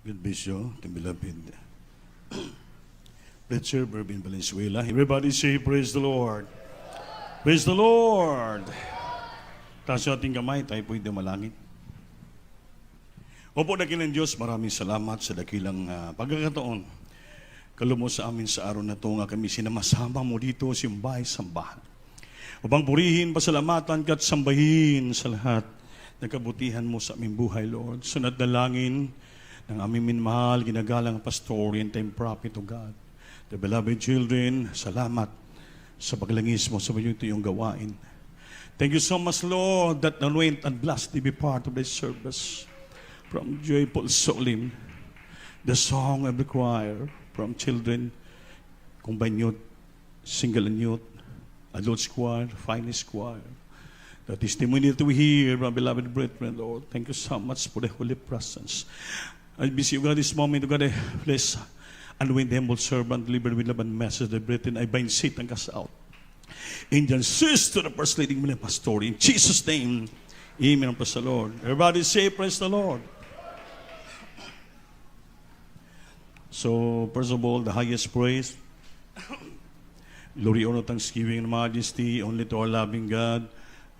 God bless you, the beloved preacher, Bervin Valenzuela. Everybody say, praise the Lord. Praise the Lord. Taas yung ating kamay, tayo po'y dumalangin. Opo, dakilang Diyos, maraming salamat sa dakilang pagkakataon. Kalumo sa amin sa araw na ito nga kami sinamasama mo dito sa iyong bahay-sambahan. Upang purihin, pasalamatan ka at sambahin sa lahat ng kabutihan mo sa aming buhay, Lord. Sunod na langin ng aming minmahal, ginagalang pastor and time prophet of God. The beloved children, salamat sa paglangis mo sa ito yung gawain. Thank you so much, Lord, that anoint and bless to be part of this service. From joyful solemn, the song of the choir, from children, combined youth, single and youth, adults choir, finest choir. The testimony that we hear, my beloved brethren, Lord, thank you so much for the holy presence. I beseech you, God, this moment, God, bless anoint the humble servant, delivered with love and message, the brethren, I bind Satan cast out. Angel, sister, the first leading me, pastor, in Jesus' name, amen, praise the Lord. Everybody say, praise the Lord. So, first of all, the highest praise, glory, honor, thanksgiving, and majesty, only to our loving God,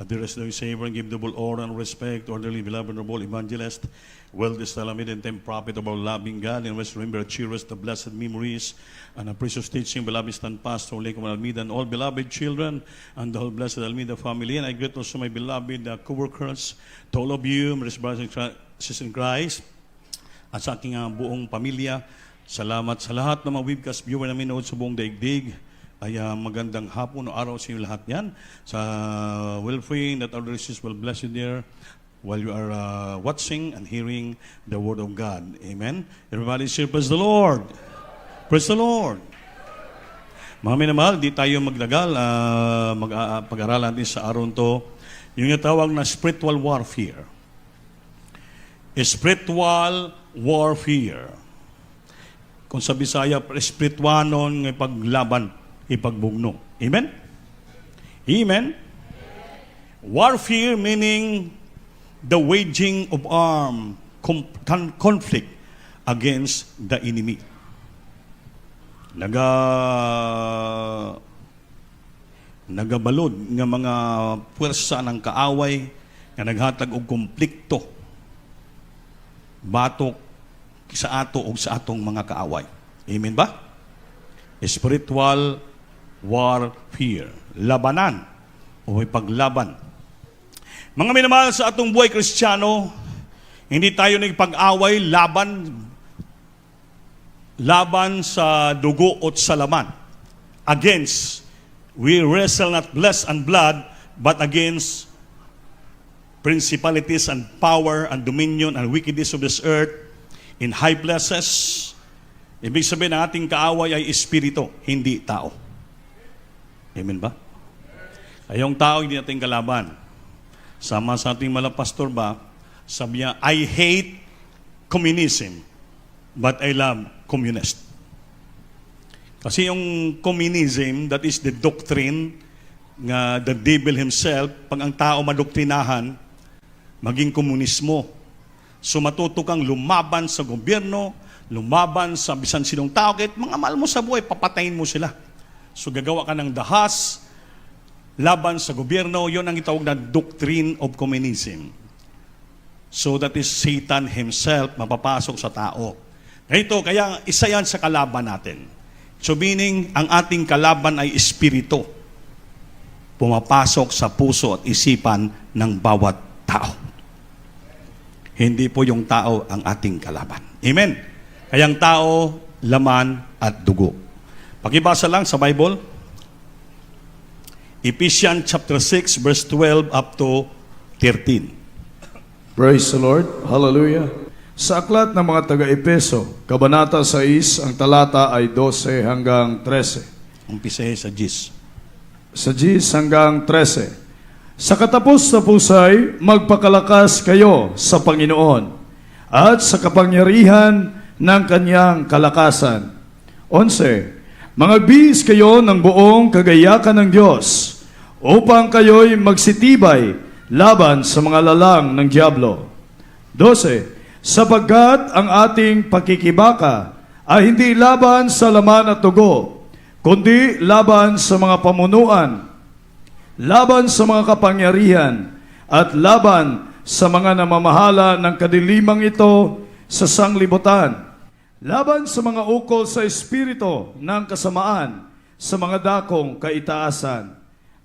at the rest of the Savior, and give double honor and respect to our dearly beloved, noble evangelist, well-distalamated and time prophet of our loving God, and let's remember, cherish the blessed memories and a precious teaching, beloved stand pastor, Lake of Almeida, and all beloved children, and the whole blessed Almeida family. And I greet also my beloved co-workers, to all of you, my brothers and sisters in Christ, at sa aking buong pamilya. Salamat sa lahat ng mga webcast viewer namin noon sa buong daigdig. Ay magandang hapon o araw sa inyo lahat yan. Sa well-praying that our sisters will bless you there while you are watching and hearing the Word of God. Amen? Everybody say, praise the Lord. Praise the Lord. Mga minamahal, di tayo magdagal. Pag-aralan din sa araw to yung tawag na spiritual warfare. Spiritual warfare. Kung sa Bisaya, spirituanon ng paglaban, ipagbugno. Amen? Amen? Warfare meaning the waging of armed conflict against the enemy. Nagabalod ng mga puwersa ng kaaway na naghatag og konflikto batok sa ato o sa atong mga kaaway. Amen ba? Spiritual warfare. Labanan o paglaban. Mga minamahal sa atong buhay Kristiyano, hindi tayo nagpag-away laban sa dugo at sa laman. Against, we wrestle not flesh and blood, but against principalities and power and dominion and wickedness of this earth, in high places. Ibig sabihin ng ating kaaway ay espiritu, hindi tao. Amen ba? Ayong tao hindi natin kalaban. Sama sa ating pastor ba, sabi niya, I hate communism, but I love communist. Kasi yung communism, that is the doctrine nga the devil himself, pag ang tao madoktrinahan, maging komunismo. So matuto kang lumaban sa gobyerno, lumaban sa bisan sinong tao, kahit mga mahal mo sa buhay, papatayin mo sila. So gagawa ka ng dahas, laban sa gobyerno, yon ang itawag na doctrine of communism. So that is Satan himself mapapasok sa tao. Ito, kaya isa yan sa kalaban natin. So meaning, ang ating kalaban ay espiritu. Pumapasok sa puso at isipan ng bawat tao. Hindi po yung tao ang ating kalaban. Amen? Kayang tao, laman at dugo. Pakibasa lang sa Bible. Ephesians chapter 6 verse 12 up to 13. Praise the Lord. Hallelujah. Sa aklat ng mga taga-Epeso, kabanata 6, ang talata ay 12 hanggang 13. Umpisa sa 10. Sa 10 hanggang 13. Sa katapos-tapos ay magpakalakas kayo sa Panginoon at sa kapangyarihan ng kanyang kalakasan. 11. Magbihis kayo ng buong kagayakan ng Diyos upang kayo'y magsitibay laban sa mga lalang ng Diablo. 12. sapagkat ang ating pakikibaka ay hindi laban sa laman at dugo, kundi laban sa mga pamunuan, laban sa mga kapangyarihan, at laban sa mga namamahala ng kadilimang ito sa sanglibutan, laban sa mga ukol sa espiritu ng kasamaan sa mga dakong kaitaasan.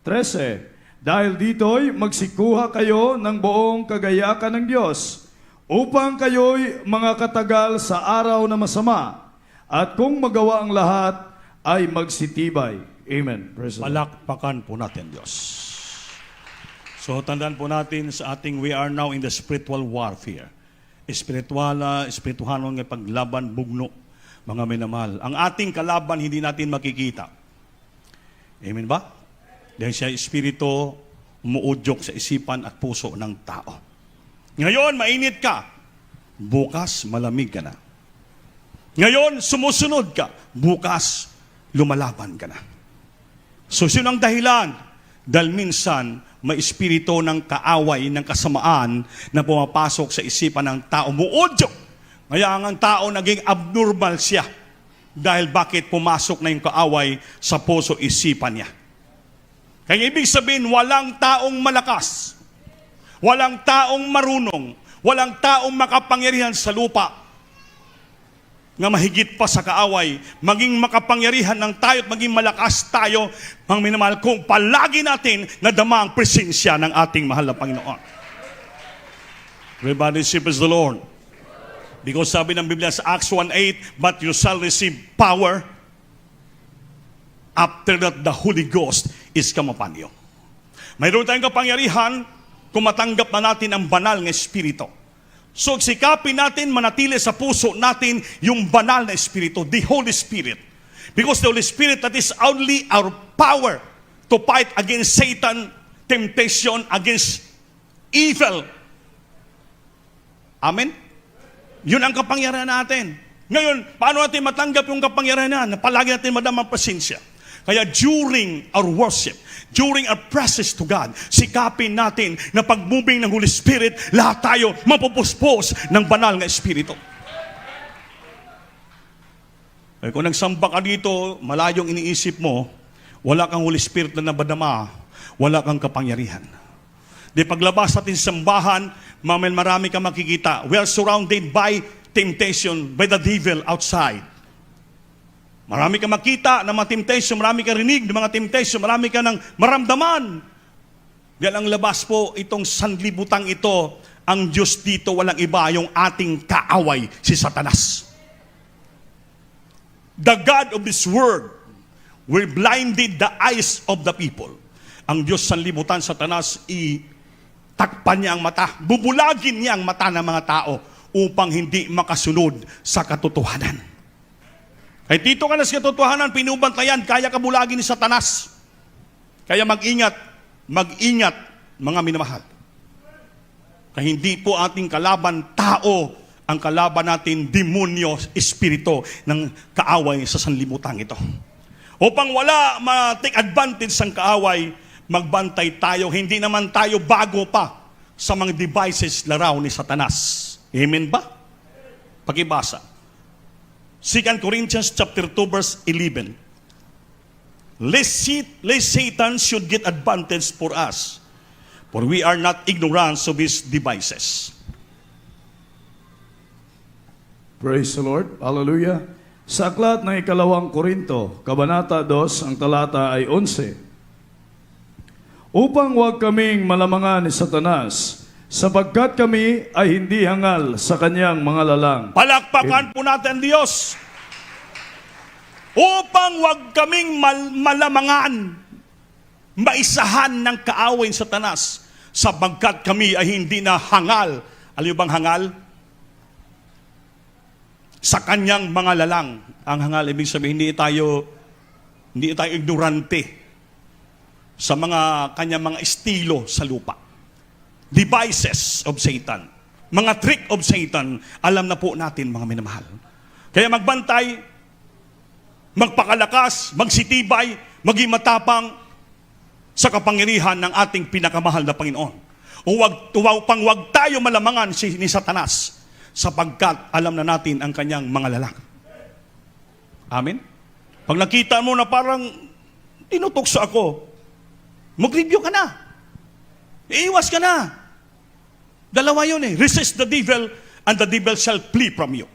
13. Dahil dito'y magsikuha kayo ng buong kagayakan ng Diyos, upang kayo'y mga katagal sa araw na masama, at kung magawa ang lahat, ay magsitibay. Amen. Praise the Lord. Palakpakan po natin, Diyos. So, tandaan po natin sa ating, we are now in the spiritual warfare. Espirituhanon ng paglaban, bugno, mga minamahal. Ang ating kalaban, hindi natin makikita. Amen ba? Dahil siya espiritu, umuudyok sa isipan at puso ng tao. Ngayon, mainit ka. Bukas, malamig ka na. Ngayon, sumusunod ka. Bukas, lumalaban ka na. So, sino ang dahilan? Dahil minsan, may espiritu ng kaaway, ng kasamaan na pumapasok sa isipan ng tao. Umuudyok. Kaya ang tao naging abnormal siya. Dahil bakit pumasok na yung kaaway sa puso isipan niya. Kaya ibig sabihin, walang taong malakas, walang taong marunong, walang taong makapangyarihan sa lupa nga mahigit pa sa kaaway, maging makapangyarihan ng tayo at maging malakas tayo, mga minamahal, kung palagi natin nadama ang presensya ng ating mahal na Panginoon. Everybody praise the Lord. Because sabi ng Biblia sa Acts 1:8, but you shall receive power after that the Holy Ghost is come upon you. Mayroon tayong kapangyarihan kung matanggap na natin ang banal na Espiritu. So, sikapin natin, manatili sa puso natin yung banal na Espiritu, the Holy Spirit. Because the Holy Spirit, that is only our power to fight against Satan, temptation, against evil. Amen? Yun ang kapangyarihan natin. Ngayon, paano natin matanggap yung kapangyarihan na palagi natin madama ang pasensya? Kaya during our worship, during our presence to God, sikapin natin na pag-moving ng Holy Spirit, lahat tayo mapupuspos ng banal na Espiritu. Eh, kung nagsamba ka dito, malayong iniisip mo, wala kang Holy Spirit na nabadama, wala kang kapangyarihan. Di paglabas natin sa sambahan, marami kang makikita. We are surrounded by temptation, by the devil outside. Marami kang makita ng mga temptation, marami kang rinig ng mga temptation, marami kang maramdaman. Dahil ang labas po, itong sanlibutang ito, ang Diyos dito walang iba, yung ating kaaway, si Satanas. The God of this world will blinded the eyes of the people. Ang Diyos sanlibutan, Satanas, takpan niya ang mata, bubulagin niya ang mata ng mga tao upang hindi makasunod sa katotohanan. Ay dito ka na sa katotohanan, pinubantayan, kaya ka bulagin ni Satanas. Kaya mag-ingat, mga minamahal. Kaya hindi po ating kalaban tao, ang kalaban natin demonyo, espiritu ng kaaway sa sanlibutan ito. Upang wala ma-take advantage ng kaaway, magbantay tayo, hindi naman tayo bago pa sa mga devices laraw ni Satanas. Amen ba? Pakibasa. 2 Corinthians chapter 2 verse 11. Lest Satan should get advantage for us, for we are not ignorant of his devices. Praise the Lord. Hallelujah. Sa aklat ng 2 Korinto, Kabanata 2, ang talata ay 11. Upang huwag kaming malamangan ni Satanas, sapagkat kami ay hindi hangal sa kanyang mga lalang. Palakpakan po natin Diyos. Upang wag kaming malamangan, maisahan ng kaaway sa Satanas, sapagkat kami ay hindi na hangal. Alam niyo bang hangal? Sa kanyang mga lalang. Ang hangal, ibig sabihin, hindi tayo ignorante sa mga kanyang mga estilo sa lupa. Devices of Satan, mga trick of Satan, alam na po natin mga minamahal. Kaya magbantay, magpakalakas, magsitibay, maging matapang sa kapangyarihan ng ating pinakamahal na Panginoon. Huwag tayo malamangan ni Satanas, sapagkat alam na natin ang kanyang mga lalaki. Amen? Pag nakita mo na parang tinutokso ako, mag-review ka na. Iiwas ka na. Dalawa yun eh. Resist the devil and the devil shall flee from you.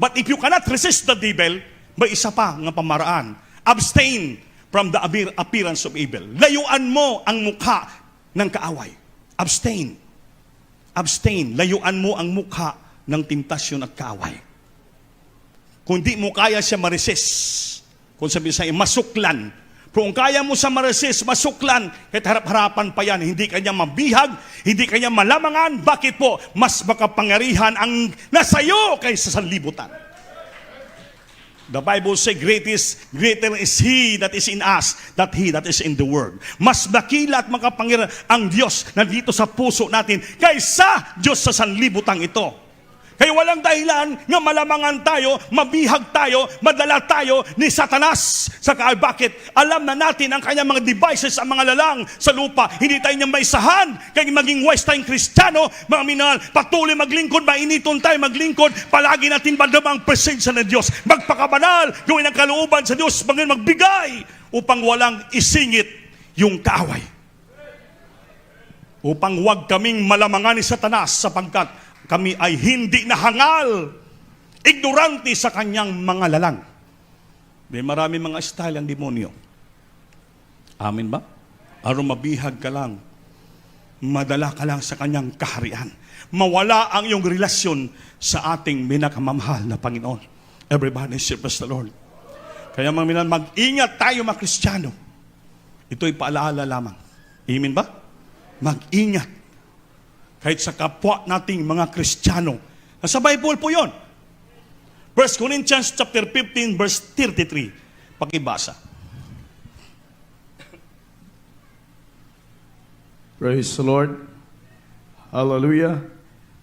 But if you cannot resist the devil, may isa pa nga pamaraan. Abstain from the appearance of evil. Layuan mo ang mukha ng kaaway. Abstain. Abstain. Layuan mo ang mukha ng tentasyon at kaaway. Kung di mo kaya siya ma-resist, kung sabi sa'yo, masuklan. Pero kung kaya mo siya ma-resist, masuklan, kahit harap-harapan pa yan, hindi kanya mabihag, hindi kanya malamangan. Bakit po? Mas makapangyarihan ang nasayo kaysa sanlibutan. The Bible says, greater is He that is in us, that He that is in the world. Mas dakila at makapangyarihan ang Diyos na dito sa puso natin kaysa Diyos sa sanlibutan ito. Kaya walang dahilan nga malamangan tayo, mabihag tayo, madala tayo ni Satanas. Saka bakit? Alam na natin ang kanyang mga devices, ang mga lalang sa lupa. Hindi tayo niya maisahan. Kaya maging wise tayong Kristiyano, mga minahal, patuloy maglingkod, mainiton tayo maglingkod. Palagi natin madama ang presensya ng Diyos. Magpakabanal, gawin ang kalooban sa Diyos, magbigay upang walang isingit yung kaaway. Upang huwag kaming malamangan ni Satanas sapagkat kami ay hindi nahangal, ignorante sa kanyang mga lalang. May marami mga style ang demonyo. Amin ba? Aron mabihag ka lang, madala ka lang sa kanyang kaharian. Mawala ang iyong relasyon sa ating minakamamahal na Panginoon. Everybody say praise the Lord. Kaya mga mag-ingat tayo mga Kristiyano. Ito'y paalaala lamang. Amen ba? Mag-ingat. Kahit sa kapwa nating mga Kristiyano. Nasa Bible po yun. 1 Corinthians chapter 15 verse 33. Pakibasa. Praise the Lord. Hallelujah.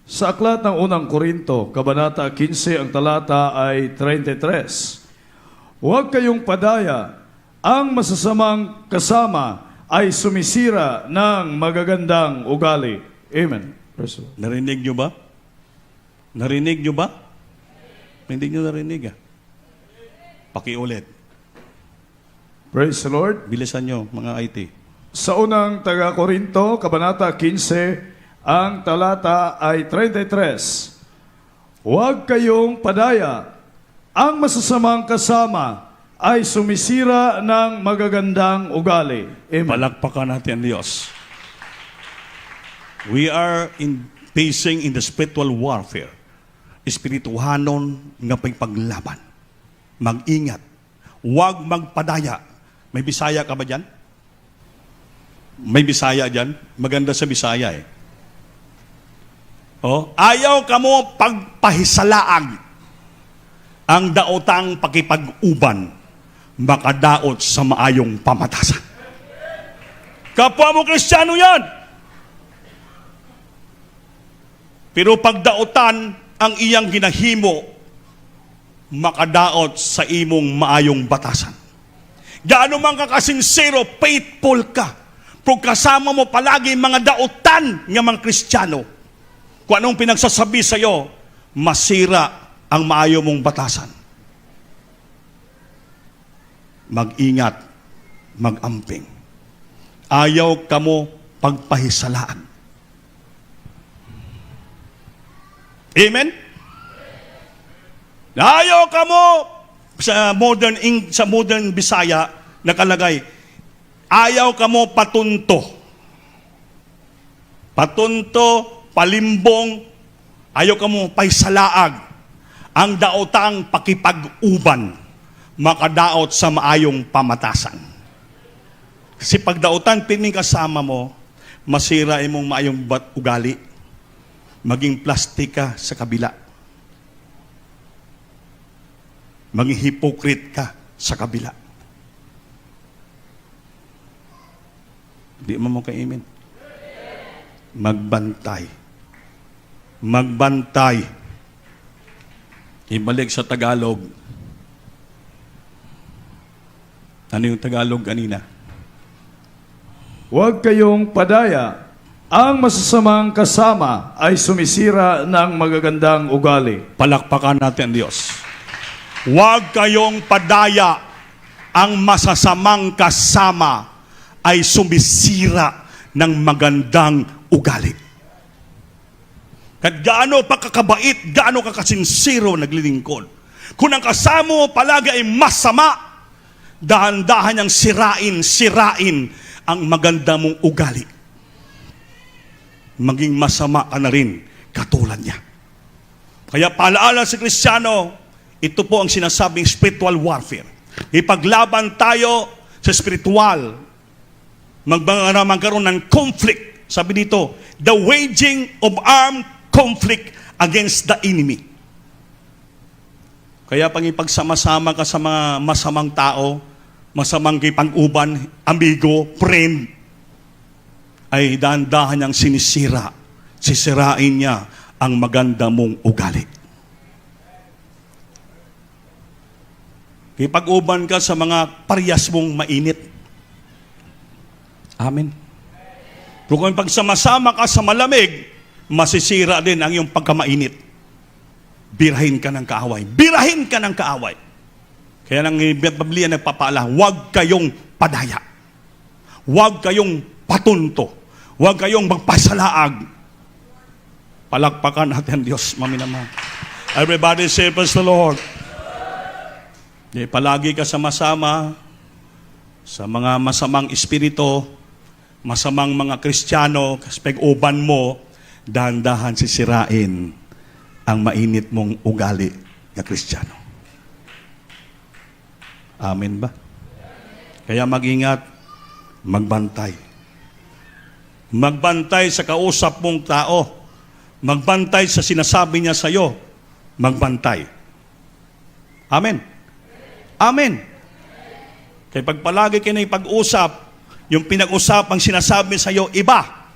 Sa aklat ng unang Korinto, Kabanata 15, ang talata ay 33. Huwag kayong padaya, ang masasamang kasama ay sumisira ng magagandang ugali. Amen. Narinig nyo ba? Narinig nyo ba? Hindi nyo narinig Pakiulit. Praise the Lord. Bilisan nyo, mga IT. Sa unang taga-Korinto, Kabanata 15, ang talata ay 33. Huwag kayong padaya, ang masasamang kasama ay sumisira ng magagandang ugali. Amen. Palakpakan natin ang Diyos. We are facing in the spiritual warfare. Espirituhanon nga pagpaglaban. Mag-ingat. Huwag magpadaya. May Bisaya ka ba dyan? May Bisaya dyan? Maganda sa Bisaya ayaw ka mo pagpahisalaag ang daotang pakipag-uban makadaot sa maayong pamatasan. Kapwa mo Kristiyano yan. Pero pagdaotan ang iyang ginahimo, makadaot sa imong maayong batasan. Gaano man ka kasinsero, faithful ka. Kung kasama mo palagi mga daotan ng mga Kristiyano, kung anong pinagsasabi sa iyo, masira ang maayo mong batasan. Mag-ingat, mag-amping. Ayaw ka mo pagpahisalaan. Amen? Ayaw ka mo sa modern Bisaya nakalagay, ayaw ka mo patunto. Patunto, palimbong, ayaw ka mo paisalaag. Ang daotang pakipag-uban, makadaot sa maayong pamatasan. Kasi pag daotan, pining kasama mo, masira imong maayong ugali. Maging plastic ka sa kabila. Maging hypocrite ka sa kabila. Di mo ka-amen. Magbantay. Magbantay. Ibalik sa Tagalog. Ano yung Tagalog kanina? Huwag kayong padaya, Ang masasamang kasama ay sumisira ng magagandang ugali. Palakpakan natin ang Diyos. Huwag kayong padaya. Ang masasamang kasama ay sumisira ng magandang ugali. Kahit gaano pa kakabait, gaano ka kasinsiro naglilingkod. Kung ang kasama mo palagi ay masama, dahan-dahan niyang sirain ang maganda mong ugali. Maging masama ka na rin katulad niya. Kaya paalaala sa Kristiyano, ito po ang sinasabing spiritual warfare. Ipaglaban tayo sa spiritual. Magkaroon ng conflict. Sabi dito, the waging of armed conflict against the enemy. Kaya pag ipagsama-sama ka sa mga masamang tao, masamang kipag-uban, amigo, friend, ay dahan-dahan niyang sinisira. Sisirain niya ang maganda mong ugali. Kipag-uban ka sa mga parehas mong mainit. Amen. Pero kung pagsama-sama ka sa malamig, masisira din ang iyong pagkamainit. Birahin ka ng kaaway. Birahin ka ng kaaway. Kaya nang Biblia nagpapaala, huwag kayong padaya. Huwag kayong patunto. Huwag kayong magpasalaag. Palakpakan natin Diyos, maminamang. Everybody say, praise the Lord. Palagi ka sama-sama sa mga masamang espiritu, masamang mga Kristiyano, kasi pag-uban mo, dahan-dahan sisirain ang mainit mong ugali na Kristiyano. Amen ba? Kaya mag-ingat, magbantay. Magbantay sa kausap mong tao. Magbantay sa sinasabi niya sa iyo. Magbantay. Amen. Amen. Kaya pag palagi kayo na ipag-usap, yung pinag-usapang sinasabi sa iyo, iba.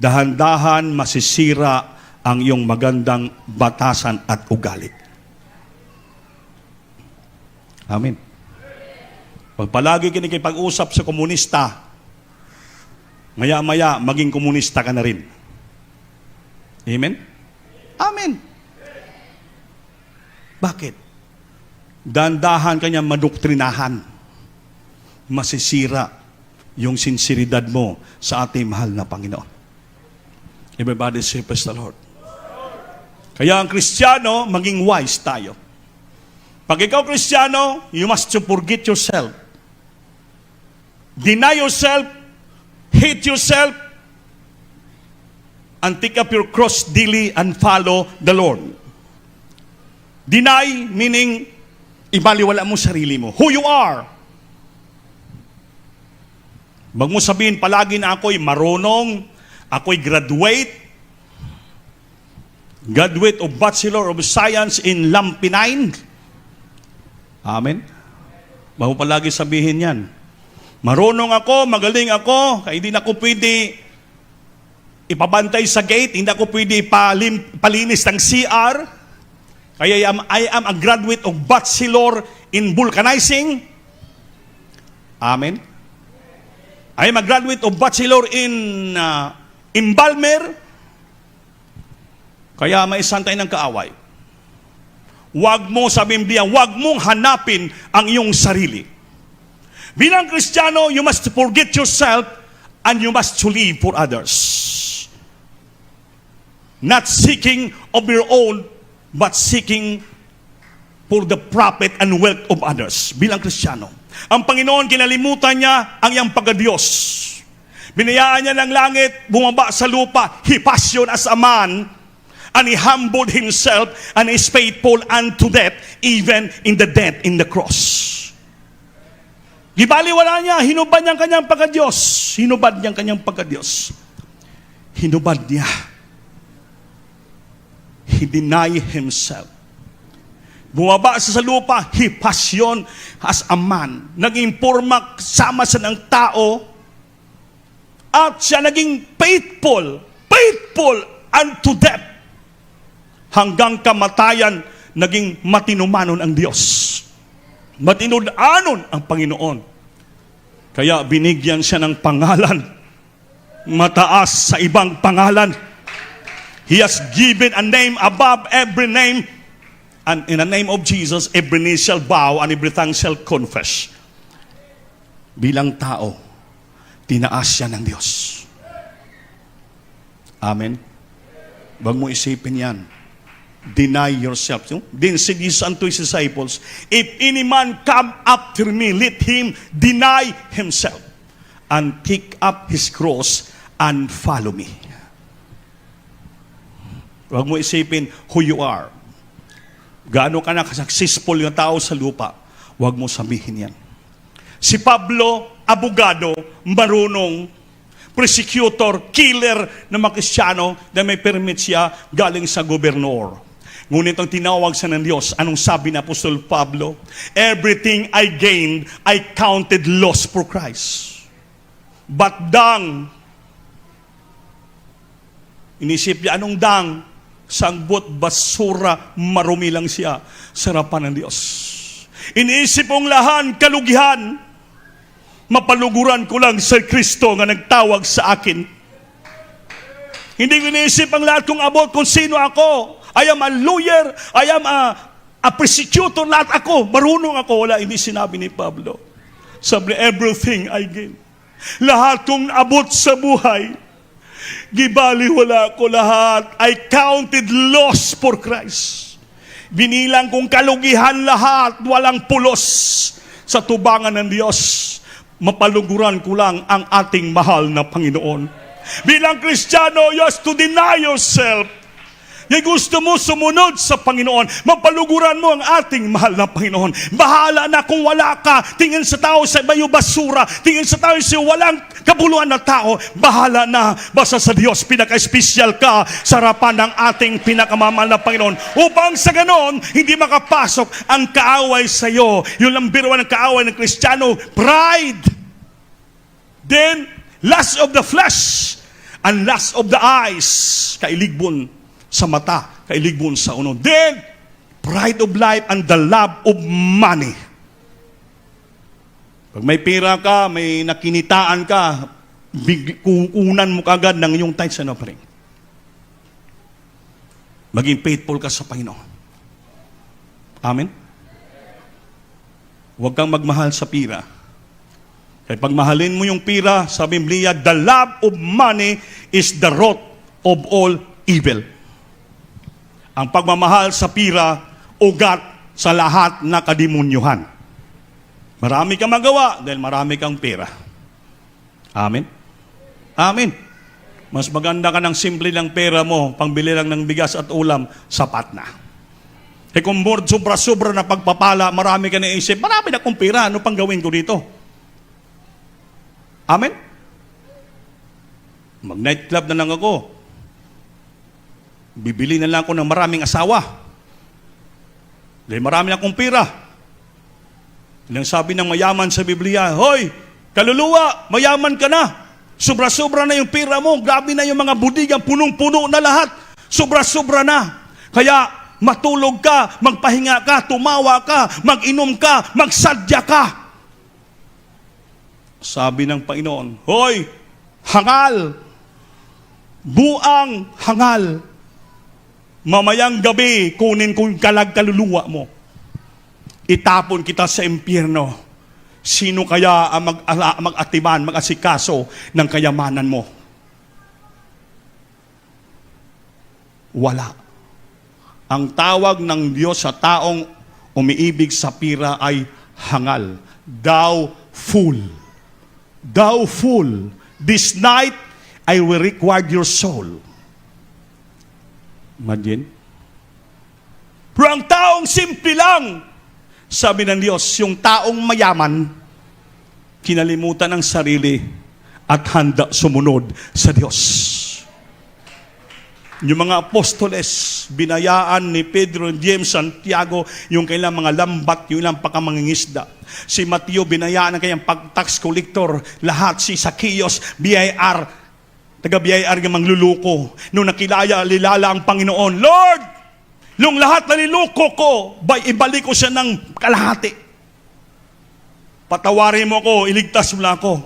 Dahan-dahan masisira ang iyong magandang batasan at ugali. Amen. Pag palagi kayo na ipag-usap sa komunista, maya-maya, maging komunista ka na rin. Amen? Amen. Bakit? Dahan-dahan kanya madoktrinahan. Masisira yung sinseridad mo sa ating mahal na Panginoon. Everybody say, praise the Lord. Kaya ang Kristiyano, maging wise tayo. Pag ikaw Kristiyano, you must forget yourself. Deny yourself, hate yourself, and take up your cross daily and follow the Lord. Deny, meaning, ibaliwala mo sarili mo. Who you are. Wag mo sabihin palagi na ako'y marunong, ako'y graduate of Bachelor of Science in Lampinain. Amen? Wag mo palagi sabihin yan. Marunong ako, magaling ako, kaya hindi na ako pwede ipabantay sa gate, hindi ako pwede palinis ng CR, kaya I am a graduate of Bachelor in Vulcanizing. Amen. I am a graduate of Bachelor in Embalmer. Kaya may isantay ng kaaway. Huwag mo sa Biblia, huwag mong hanapin ang iyong sarili. Bilang Kristiyano, you must forget yourself and you must to live for others. Not seeking of your own, but seeking for the profit and wealth of others. Bilang Kristiyano. Ang Panginoon, kinalimutan niya ang iyang pagkadiyos. Binayaan niya ng langit, bumaba sa lupa. He passion as a man, and he humbled himself, and is faithful unto death, even in the death in the cross. Gibaliwala niya, hinubad niya ang kanyang pagkadiyos. Hinubad niya ang kanyang pagkadiyos. Hinubad niya. He denied himself. Bumaba sa lupa, he passion as a man. Naging porma sama sa ng tao, at siya naging faithful unto death. Hanggang kamatayan, naging matinumanon ang Diyos. Matinudanon ang Panginoon. Kaya binigyan siya ng pangalan mataas sa ibang pangalan. He has given a name above every name. And in the name of Jesus, every knee shall bow and every tongue shall confess. Bilang tao, tinaas siya ng Diyos. Amen. Huwag mo isipin yan. Deny yourself. Then said Jesus unto his disciples, if any man come after me, let him deny himself and take up his cross and follow me. Huwag mo isipin who you are. Gaano ka na successful yung tao sa lupa, huwag mo sabihin yan. Si Pablo, abogado, marunong, persecutor, killer na mga Kristiyano na may permit siya galing sa gobernador. Ngunit ang tinawag sa ng Diyos, anong sabi ni Apostol Pablo? Everything I gained, I counted loss for Christ. But dang, inisip niya, anong dang? Sangbot, basura, marumi lang siya sa harapan ng Diyos. Iniisip mong lahan, kalugihan, mapaluguran ko lang sa Kristo nga nagtawag sa akin. Hindi ko iniisip ang lahat kong abot kung sino ako. I am a lawyer, I am a prosecutor, lahat ako, marunong ako. Wala, hindi sinabi ni Pablo. Sabi, everything I gain. Lahat kong abot sa buhay, gibaliwala ko lahat. I counted loss for Christ. Binilang kong kalugihan lahat, walang pulos sa tubangan ng Diyos. Mapaluguran ko lang ang ating mahal na Panginoon. Bilang Kristiyano, you have to deny yourself. Yung gusto mo sumunod sa Panginoon, mapaluguran mo ang ating mahal na Panginoon. Bahala na kung wala ka, tingin sa tao sa bayo basura, tingin sa tao sa walang kabuluhan na tao, bahala na. Basta sa Diyos, pinaka-espesyal ka sa harapan ng ating pinakamamahal na Panginoon. Upang sa ganon, hindi makapasok ang kaaway sa iyo. Yung lambiruan ng kaaway ng Kristiyano, pride. Then, lust of the flesh and lust of the eyes, kailigbon sa mata, kailigbon sa uno. Then, pride of life and the love of money. Pag may pera ka, may nakinitaan ka, kukunan mo kagad ng iyong tithes and offering. Maging faithful ka sa Panginoon. Amen? Huwag kang magmahal sa pira. Kaya pag mahalin mo yung pira, sa Biblia, the love of money is the root of all evil. Ang pagmamahal sa pira, ugat sa lahat na kadimunyuhan. Marami kang magawa dahil marami kang pera. Amen? Amen. Mas maganda ka ng simple lang pera mo, pangbili lang ng bigas at ulam, sapat na. E kung sobra-sobra na pagpapala, marami ka na isip, marami na akong pera, ano pang gawin ko dito? Amen? Mag-nightclub na lang ako. Bibili na lang ako ng maraming asawa. Dahil marami akong pera. Ilang sabi ng mayaman sa Biblia, hoy, kaluluwa, mayaman ka na. Sobra-sobra na yung pera mo. Grabe na yung mga budigan, punong-puno na lahat. Sobra-sobra na. Kaya matulog ka, magpahinga ka, tumawa ka, mag-inom ka, magsadya ka. Sabi ng Panginoon, hoy, hangal, buang hangal. Mamayang gabi, kunin ko yung kaluluwa mo. Itapon kita sa impyerno. Sino kaya ang mag-atiman, mag-asikaso ng kayamanan mo? Wala. Ang tawag ng Diyos sa taong umiibig sa pira ay hangal. Thou fool. Thou fool. This night, I will require your soul. Imagine? Pero ang taong simple lang, sabi ng Diyos, yung taong mayaman, kinalimutan ang sarili at handa sumunod sa Diyos. Yung mga apostoles, binayaan ni Pedro, James, Santiago, yung kailang mga lambat, yung ilang pakamangingisda. Si Mateo, binayaan ang kanyang pag-tax collector, lahat, si Zacchaeus, BIR, taga-BIR ng mangluluko. Nung nakilala ang Panginoon, Lord, yung lahat na niluko ko, ibalik ko siya ng kalahati. Patawarin mo ko, iligtas mo lang ako.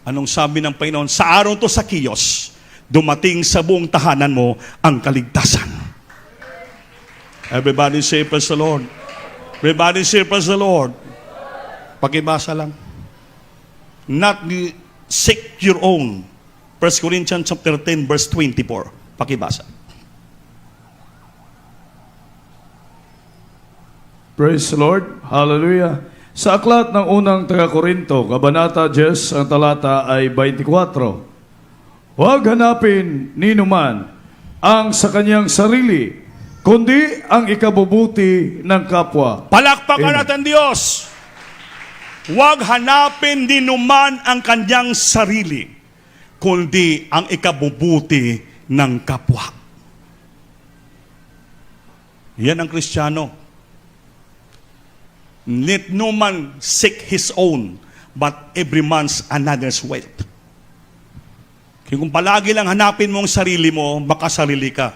Anong sabi ng Panginoon? Sa araw to sa Kiyos, dumating sa buong tahanan mo ang kaligtasan. Everybody say, praise the Lord. Everybody say, praise the Lord. Pakibasa lang. Not seek your own. 1 Corinthians chapter 10, verse 24. Pakibasa. Praise the Lord. Hallelujah. Sa aklat ng unang taga-Korinto, Kabanata 10, ang talata ay 24. Huwag hanapin ni numan ang sa kanyang sarili, kundi ang ikabubuti ng kapwa. Palakpakan Amen. natin Diyos. Huwag hanapin ni numan ang kanyang sarili, kundi ang ikabubuti ng kapwa. Yan ang Kristiyano. Let no man seek his own, but every man's another's wealth. Kaya kung palagi lang hanapin mo ang sarili mo, baka sarili ka.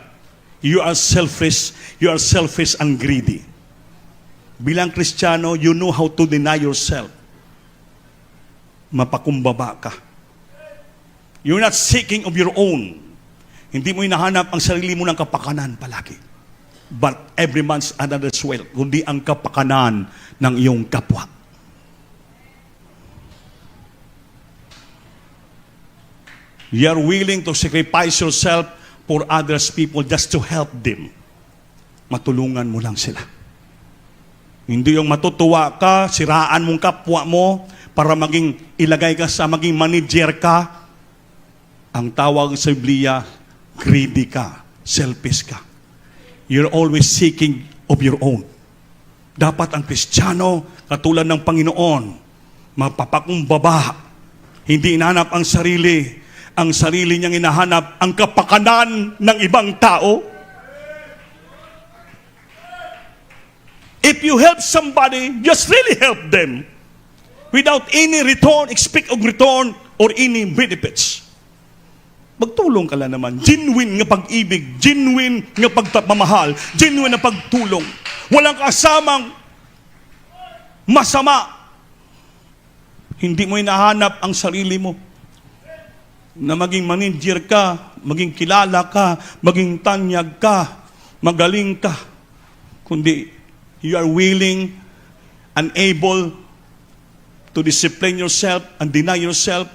You are selfish and greedy. Bilang Kristiyano, you know how to deny yourself. Mapakumbaba ka. You're not seeking of your own. Hindi mo hinahanap ang sarili mo ng kapakanan palagi. But every man's another's wealth, kundi ang kapakanan ng iyong kapwa. You are willing to sacrifice yourself for others people just to help them. Matulungan mo lang sila. Hindi yung matutuwa ka, siraan mong kapwa mo para maging ilagay ka sa maging manager ka. Ang tawag sa Biblia, greedy ka, selfish ka. You're always seeking of your own. Dapat ang Kristiyano, katulad ng Panginoon, mapapakumbaba. Hindi inahanap ang sarili. Ang sarili niyang inahanap ang kapakanan ng ibang tao. If you help somebody, just really help them. Without any return, expect of return or any benefits. Magtulong ka lang naman. Genuine nga pag-ibig, genuine nga pagmamahal, genuine na pagtulong. Walang kasamang masama. Hindi mo hinahanap ang sarili mo. Na maging manager ka, maging kilala ka, maging tanyag ka, magaling ka. Kundi you are willing and able to discipline yourself and deny yourself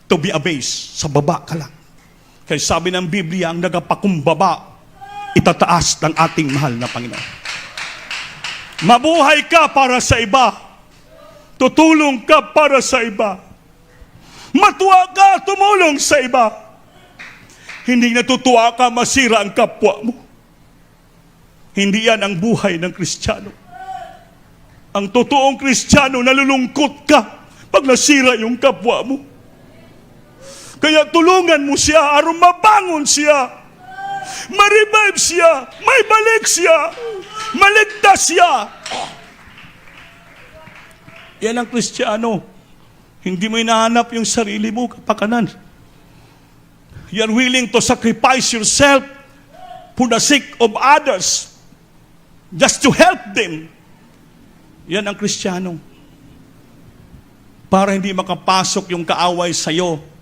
to be abased. Sa baba ka lang. Kaya sabi ng Biblia, ang nagapakumbaba, itataas ng ating mahal na Panginoon. Mabuhay ka para sa iba. Tutulong ka para sa iba. Matuwa ka, tumulong sa iba. Hindi natutuwa ka, masira ang kapwa mo. Hindi yan ang buhay ng Kristiyano. Ang totoong Kristiyano, nalulungkot ka pag nasira yung kapwa mo. Kaya tulungan mo siya, aron mabangon siya, ma-revive siya, may balik siya, maligtas siya. Yan ang Kristiyano. Hindi mo hinahanap yung sarili mo, kapakanan. You are willing to sacrifice yourself for the sake of others, just to help them. Yan ang Kristiyano. Para hindi makapasok yung kaaway sa'yo.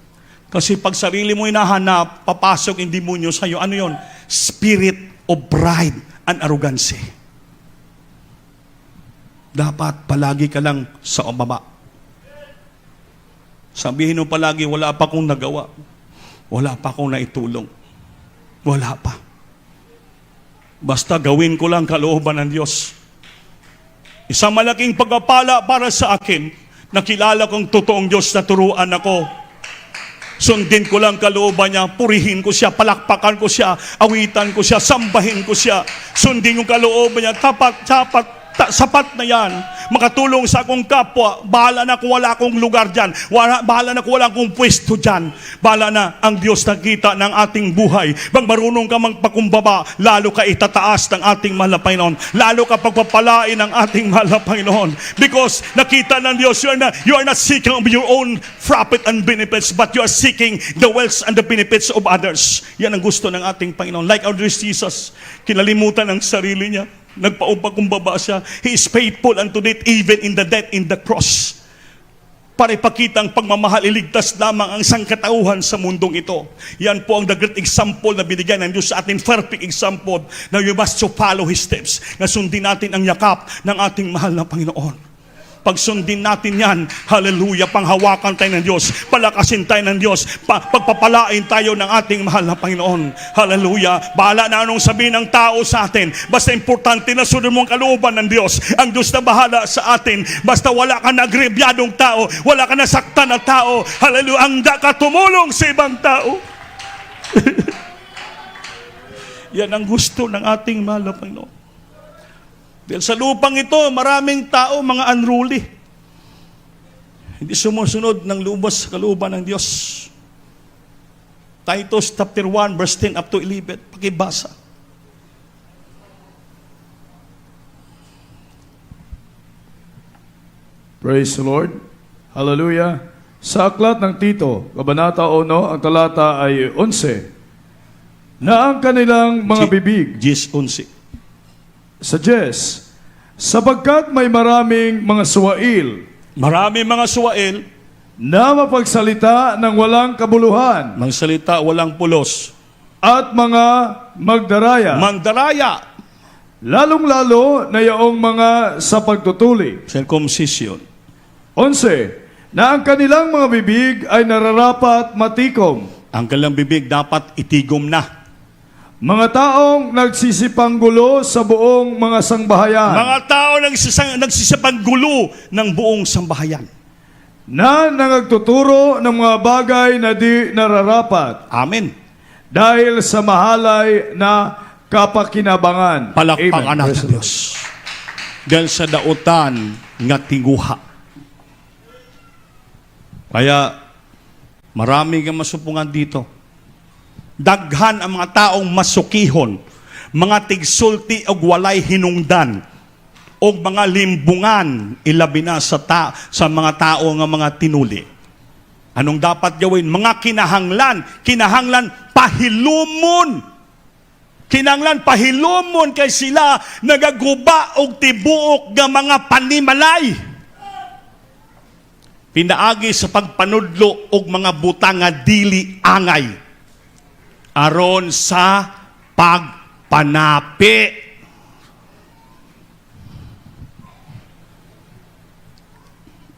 Kasi pag sarili mo hinahanap, papasok yung demonyo sa'yo. Ano yon? Spirit of pride and arrogancy. Dapat palagi ka lang sa baba. Sabihin mo palagi, wala pa akong nagawa. Wala pa akong naitulong. Wala pa. Basta gawin ko lang kalooban ng Diyos. Isang malaking pagpapala para sa akin, nakilala kong totoong Diyos na turuan ako. Sundin ko lang kalooban niya, purihin ko siya, palakpakan ko siya, awitan ko siya, sambahin ko siya. Sundin yung kalooban niya, sapat na yan. Makatulong sa akong kapwa. Bahala na kung wala akong lugar dyan. Bahala na kung wala akong pwesto dyan. Bahala na ang Diyos nakita ng ating buhay. Bang marunong ka magpakumbaba, lalo ka itataas ng ating mahal na Panginoon. Lalo ka pagpapalain ng ating mahal na Panginoon. Because nakita ng Diyos, you are not seeking of your own profit and benefits, but you are seeking the wealth and the benefits of others. Yan ang gusto ng ating Panginoon. Like our dear Jesus, kinalimutan ang sarili niya. Nagpaupakumbaba siya. He is faithful unto death, even in the death in the cross. para ipakita ang pagmamahal, iligtas lamang ang sangkatauhan sa mundong ito. Yan po ang the great example na binigyan ng Diyos sa atin, perfect example na we must to follow His steps, na sundin natin ang yakap ng ating mahal na Panginoon. Pag sundin natin yan, hallelujah, panghawakan tayo ng Diyos, palakasin tayo ng Diyos, pagpapalain tayo ng ating mahal na Panginoon. Hallelujah. Bahala na anong sabihin ng tao sa atin. Basta importante na sunod mo ang kalooban ng Diyos. Ang Diyos na bahala sa atin. Basta wala ka na agrebyadong tao, wala ka na saktan na tao. Hallelujah. Ang ka tumulong sa ibang tao. Yan ang gusto ng ating mahal na Panginoon. Dahil sa lupang ito, maraming tao, mga unruly. Hindi sumusunod ng lubos sa kalooban ng Diyos. Titus chapter 1, verse 10 up to 11. Pakibasa. Praise the Lord. Hallelujah. Sa aklat ng Tito, Kabanata 1, ang talata ay 11, na ang kanilang mga bibig Gis 11. sa Diyes, sapagkat may maraming mga suwail Marami mga suwail, na mapagsalita ng walang kabuluhan mga salita walang pulos, at mga magdaraya, mandaraya, lalong-lalo na yaong mga sa pagtutuli. circumcision. 11, na ang kanilang mga bibig ay nararapat matikom, Ang kanilang bibig dapat itigom na. mga taong nagsisipanggulo sa buong mga sangbahayan, Mga tao nagsisipanggulo ng buong sambahayan. na nagtuturo ng mga bagay na di nararapat Amen. dahil sa mahalay na kapakinabangan. Palakpakan Amen. natin Diyos. Dahil sa dautan nga tinguha. Kaya marami kang masupungan dito. Daghan ang mga taong masukihon, mga tigsulti og walay hinungdan, og mga limbungan, ilabi na sa mga tao nga mga tinuli. Anong dapat gawin? Mga kinahanglan pahilumon. Kinahanglan pahilumon kay sila nagaguba og tibuok nga mga panimalay. Pinaagi sa pagpanudlo og mga butang nga dili angay. Aron sa pagpanapi.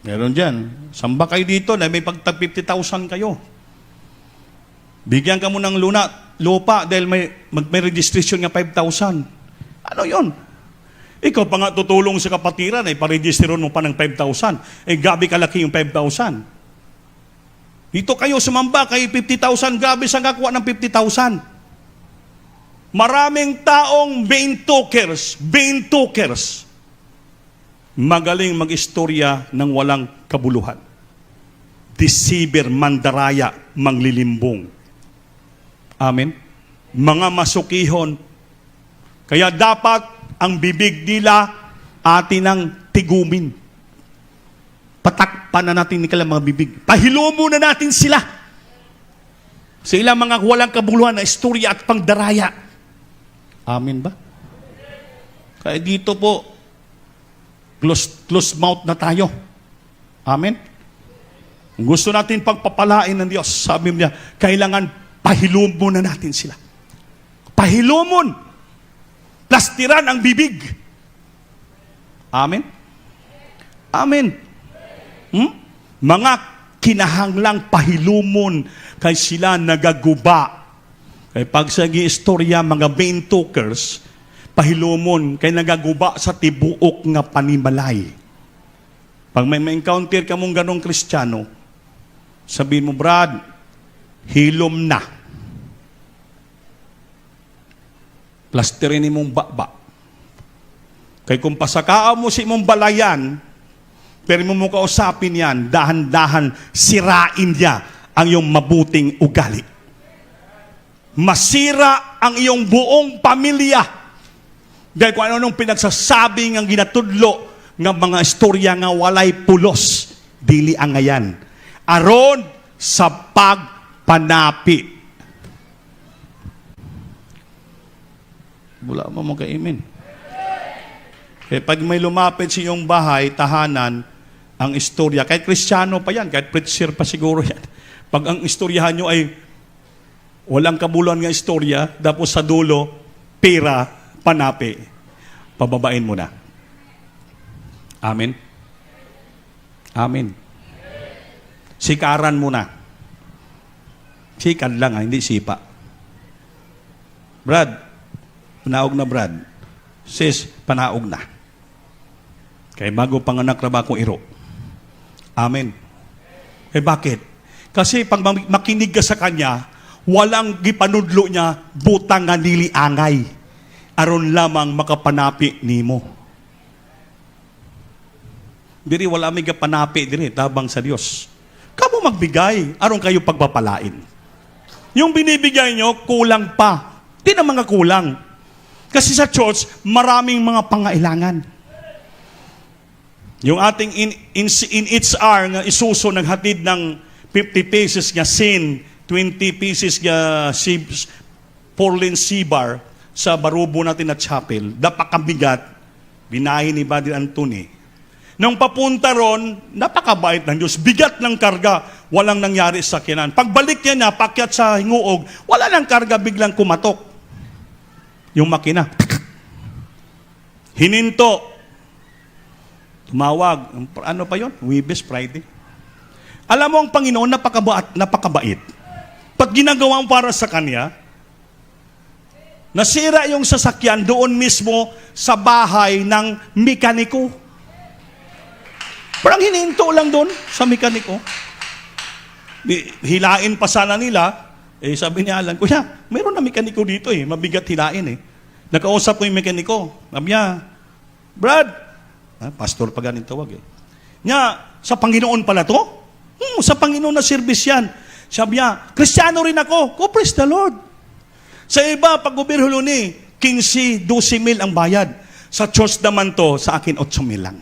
Meron dyan. Samba kayo dito na may pagtag 50,000 kayo. Bigyan ka mo ng lupa dahil may registration nga 5,000. Ano yon? Ikaw pa nga tutulong sa kapatiran, ay paregisteron mo pa ng 5,000. Gabi kalaki yung 5,000. Dito kayo sumamba, kayo 50,000, grabe saan kakuha ng 50,000? Maraming taong vain talkers, magaling mag-istorya ng walang kabuluhan. Deceiver, mandaraya, manglilimbong. Amen? Mga masukihon. Kaya dapat ang bibig nila atin ang tigumin. Patakpan na natin ni kailang mga bibig. Pahilumo na natin sila. Sa ilang mga walang kabuluhan na istorya at pangdaraya. Amen ba? Kaya dito po, close mouth na tayo. Amen? Kung gusto natin pagpapalain ng Diyos, sabi niya, kailangan pahilumo na natin sila. Pahilumon. Plastiran ang bibig. Amen? Amen. Mga kinahanglang pahilumon kay sila nagaguba. Kay pag sa istorya, mga vain talkers, pahilumon kay nagaguba sa tibuok nga panimalay. Pag may encounter ka mong ganong Kristiyano, sabihin mo, Brad, hilom na. Plasterin mong baba. Kay kung pasakaan mo si mong balayan, pero mo kausapin yan, dahan-dahan sirain niya ang iyong mabuting ugali. Masira ang iyong buong pamilya. Dahil kung ano nung pinagsasabi ng ginatudlo ng mga istorya nga walay pulos, dili ang ngayan. Aron sa pagpanapi. Wala mo mong ka-amen. Kaya pag may lumapit sa iyong bahay, tahanan, ang istorya, kahit Kristiyano pa yan, kahit preacher pa siguro yan, pag ang istoryahan nyo ay walang kabuluhan nga istorya, tapos sa dulo, pera, panapi, pababain mo na. Amen? Amen. Sikaran mo na. Sikan lang, hindi sipa. Brad, panaog na Brad. Sis, panaog na. Kaya bago panganak na ba akong iro? Amen. Eh bakit? Kasi pag makinig ka sa kanya, walang gipanudlo niya, butang nga niliangay. Aron lamang makapanapi nimo. Diri wala may gapanapi diri tabang sa Dios. Kamo magbigay, aron kayo pagpapalain. Yung binibigay nyo, kulang pa. Di na mga kulang. Kasi sa church, maraming mga pangailangan. Yung ating in each hour nga isuso naghatid ng 50 pesos nga sin, 20 pieces nga Portland Seabar sa barubo natin na chapel, napakabigat, binahin ni Brother Anthony. Nung papunta ron, napakabait ng Diyos, bigat ng karga, walang nangyari sa kinan. Pagbalik niya pakyat sa hinguog, wala nang karga, biglang kumatok. Yung makina. Hininto. Tumawag. Ano pa yon? Webes, Friday. Alam mo ang Panginoon, napakabait. Pag ginagawa mo para sa Kanya, nasira yung sasakyan doon mismo sa bahay ng mekaniko. Parang hininto lang doon sa mekaniko. Hilain pa sana nila. Sabi ni Alan, Kuya, mayroon na mekaniko dito mabigat hilain Nakausap ko yung mekaniko. Sabi niya, Brad, pastor pa ganin tawag Niya, sa Panginoon pala to? Sa Panginoon na service yan. Sabi niya, Kristiyano rin ako. Oh, praise the Lord. Sa iba, pag gobierno ni, 15, 12 mil ang bayad. Sa church naman to, sa akin 8 mil lang.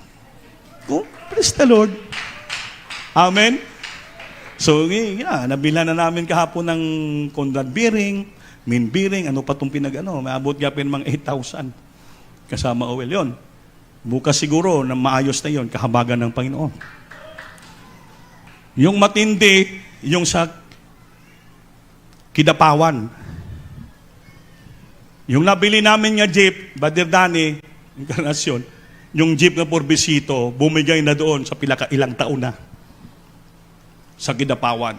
Oh, praise the Lord. Amen. So, nabilhan na namin kahapon ng Conrad bearing, main bearing, ano pa itong maabot gapin mga 8,000. Kasama oil yon. Bukas siguro na maayos na yon, kahabagan ng Panginoon. Yung matindi, yung sa Kidapawan. Yung nabili namin nga jeep, Brother Danny, Encarnacion, yung jeep na Porbisito, bumigay na doon sa ilang taon na. Sa Kidapawan.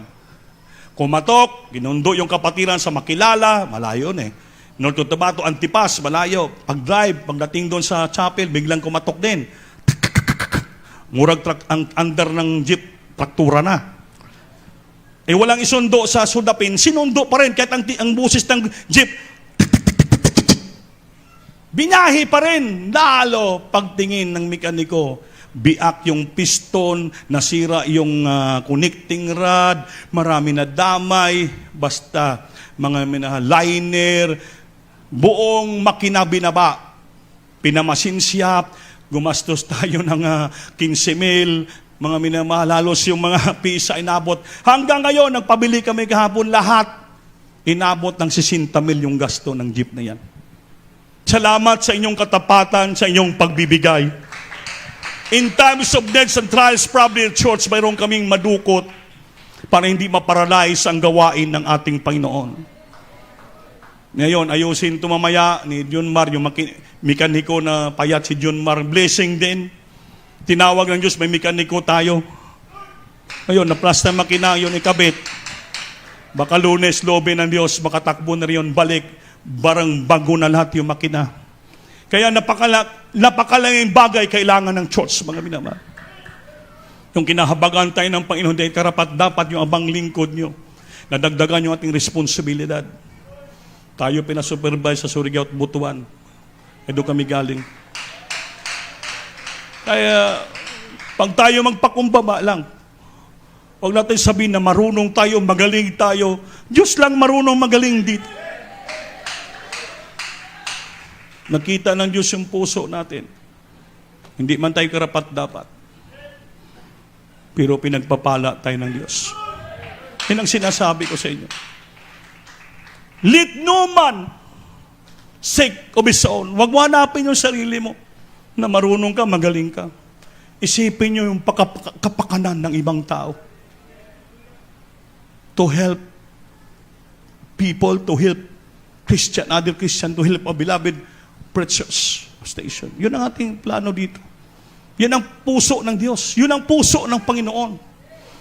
Kumatok, ginundo yung kapatiran sa Makilala, malayo North Cotabato, Antipas, malayo. Pag-drive, pagdating doon sa chapel, biglang kumatok din. Murag ang under ng jeep, traktura na. Walang isundo sa sudapin, sinundo pa rin, kahit ang busis ng jeep, binahi pa rin. Lalo, pagtingin ng mekaniko, biak yung piston, nasira yung connecting rod, marami na damay, basta mga liner, buong makina binaba, pinamasinsyap, gumastos tayo ng 15,000, mga minamahal, halos yung mga pisa inabot. Hanggang ngayon, nagpabili kami kahapon lahat, inabot ng 60,000 yung gasto ng jeep na yan. Salamat sa inyong katapatan, sa inyong pagbibigay. In times of needs and trials, probably church, mayroon kaming madukot para hindi maparalyze ang gawain ng ating Panginoon. Ngayon, ayusin ito mamaya ni John Mar, yung mekaniko na payat si John Mar. Blessing din. Tinawag ng Diyos, may mekaniko tayo. Ngayon, na-plus na makina, yun ikabit. Baka Lunes, lobe ng Diyos, makatakbo na rin balik. Barang bago na lahat yung makina. Kaya napakalaking bagay kailangan ng church, mga minamahal. Yung kinahabagan tayo ng Panginoon, dahil karapat dapat yung abang lingkod nyo. Nadagdagan yung ating responsibilidad. Tayo pinasupervise sa Surigao at Butuan. Doon kami galing. Kaya, pag tayo magpakumbaba lang, huwag natin sabihin na marunong tayo, magaling tayo. Diyos lang marunong magaling dito. Nakita ng Diyos yung puso natin. Hindi man tayo karapat dapat. Pero pinagpapala tayo ng Diyos. Yan ang sinasabi ko sa inyo. Let no man seek of his own. Huwag mo hanapin yung sarili mo na marunong ka, magaling ka. Isipin nyo yung kapakanan ng ibang tao. To help people, to help Christian, other Christian, to help a beloved precious station. Yun ang ating plano dito. Yan ang puso ng Diyos. Yun ang puso ng Panginoon.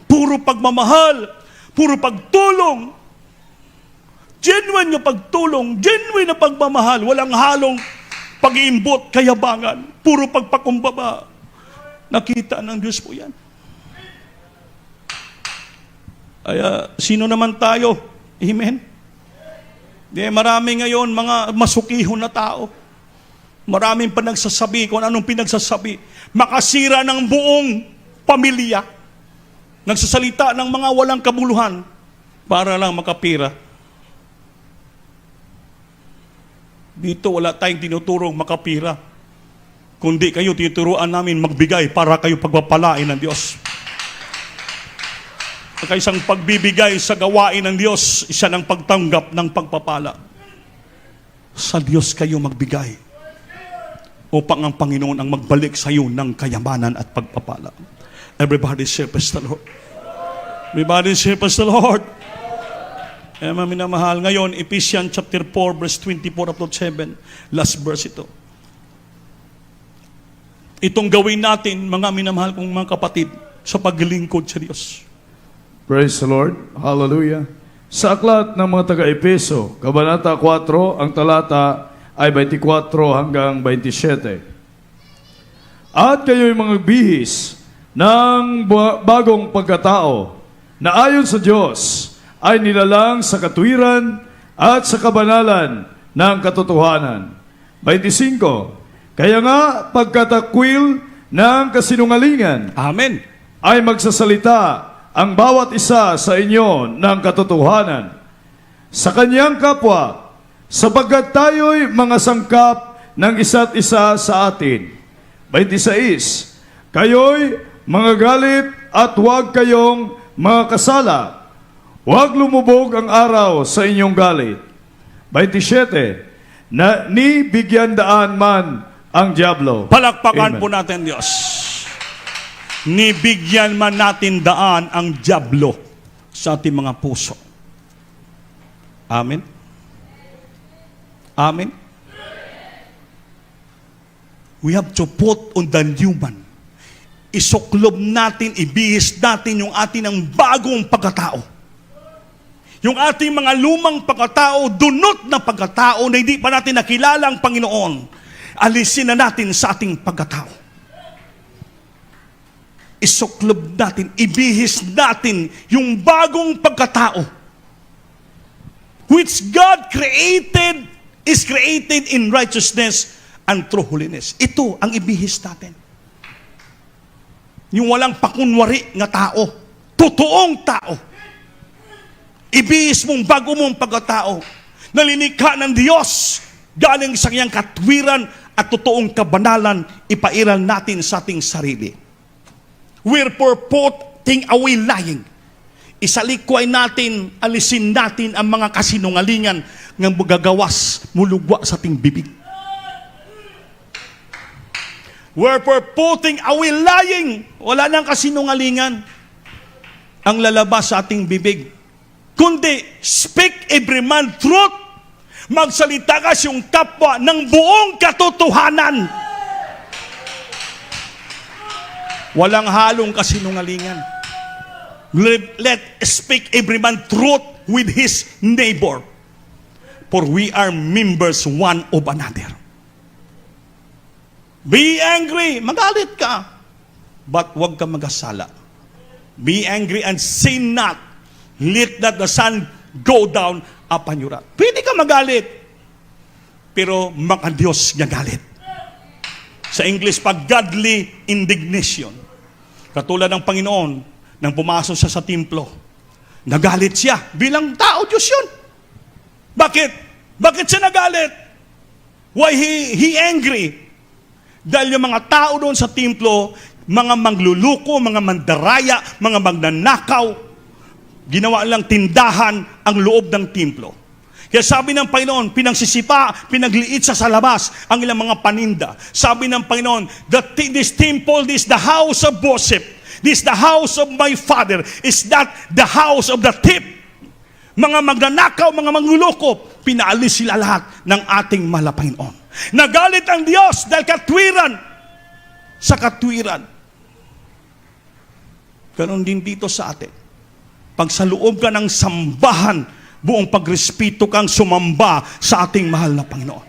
Puro pagmamahal, puro pagtulong. Genuine na pagtulong, genuine na pagmamahal. Walang halong pag-iimbot, kayabangan. Puro pagpakumbaba. Nakita ng Diyos po yan. Kaya, sino naman tayo? Amen? Marami ngayon mga masukihon na tao. Maraming panagsasabi kung anong pinagsasabi. Makasira ng buong pamilya. Nagsasalita ng mga walang kabuluhan para lang makapira. Dito wala tayong tinuturong makapira. Kundi kayo tinuturuan namin magbigay para kayo pagpapalain ng Diyos. Kaya isang pagbibigay sa gawain ng Diyos, isa ng pagtanggap ng pagpapala. Sa Diyos kayo magbigay upang ang Panginoon ang magbalik sa iyo ng kayamanan at pagpapala. Everybody say, praise the Lord. Everybody say, praise the Lord. Kaya minamahal, ngayon, Ephesians chapter 4, verse 24 up to 7. Last verse ito. Itong gawin natin, mga minamahal kong mga kapatid, sa paglingkod sa Diyos. Praise the Lord. Hallelujah. Sa aklat ng mga taga-Epeso, Kabanata 4, ang talata ay 24 hanggang 27. At kayo'y mga bihis ng bagong pagkatao na ayon sa Diyos ay nilalang sa katuwiran at sa kabanalan ng katotohanan. 25. Kaya nga pagkatakwil ng kasinungalingan Amen. ay magsasalita ang bawat isa sa inyo ng katotohanan sa kanyang kapwa, sapagkat tayo'y mga sangkap ng isa't isa sa atin. 26. Kayo'y mga galit at huwag kayong mga kasala. Huwag lumubog ang araw sa inyong galit. 27. Na ni bigyan daan man ang diablo. Palakpakan Amen. po natin Diyos. Nibigyan man natin daan ang dyablo sa ating mga puso. Amen? Amen? We have to put on the human. Isuklob natin, ibihis natin yung ating ang bagong pagkatao. Yung ating mga lumang pagkatao, dunot na pagkatao na hindi pa natin nakilala ang Panginoon, alisin na natin sa ating pagkatao. Isuklob natin, ibihis natin yung bagong pagkatao which God created, is created in righteousness and true holiness. Ito ang ibihis natin. Yung walang pakunwari nga tao, totoong tao. Ibihis mong bago mong pagkatao, nalinikha ng Diyos, galing sa kanyang katwiran at totoong kabanalan, ipairal natin sa ating sarili. Wherefore putting away lying. Isalikway natin, alisin natin ang mga kasinungalingan ng gagawas, mulugwa sa ating bibig. Wherefore putting away lying. Wala nang kasinungalingan ang lalabas sa ating bibig. Kundi, speak every man truth. Magsalita ka siyang kapwa ng buong katotohanan. Walang halong kasinungalingan. Let speak every man truth with his neighbor. For we are members one of another. Be angry, magalit ka, but huwag ka magasala. Be angry and sin not. Let not the sun go down upon your wrath. Pwede ka magalit, pero mga Diyos niya galit. Sa English, pag godly indignation. Katulad ng Panginoon, nang pumasok siya sa templo, nagalit siya. Bilang tao, Diyos yun. Bakit? Bakit siya nagalit? Why he angry? Dahil yung mga tao doon sa templo, mga mangluluko, mga mandaraya, mga magnanakaw, ginawa lang tindahan ang loob ng templo. Kaya sabi ng Panginoon, pinagsisipa, pinagliit sa labas ang ilang mga paninda. Sabi ng Panginoon, this temple, this the house of worship, this the house of my Father, is that the house of the thief. Mga magnanakaw, mga mangluloko, pinaalis sila lahat ng ating mahal na Panginoon. Nagalit ang Diyos dahil katwiran sa katwiran. Ganon din dito sa atin. Pag sa loob ka ng sambahan, buong pagrespeto kang sumamba sa ating mahal na Panginoon.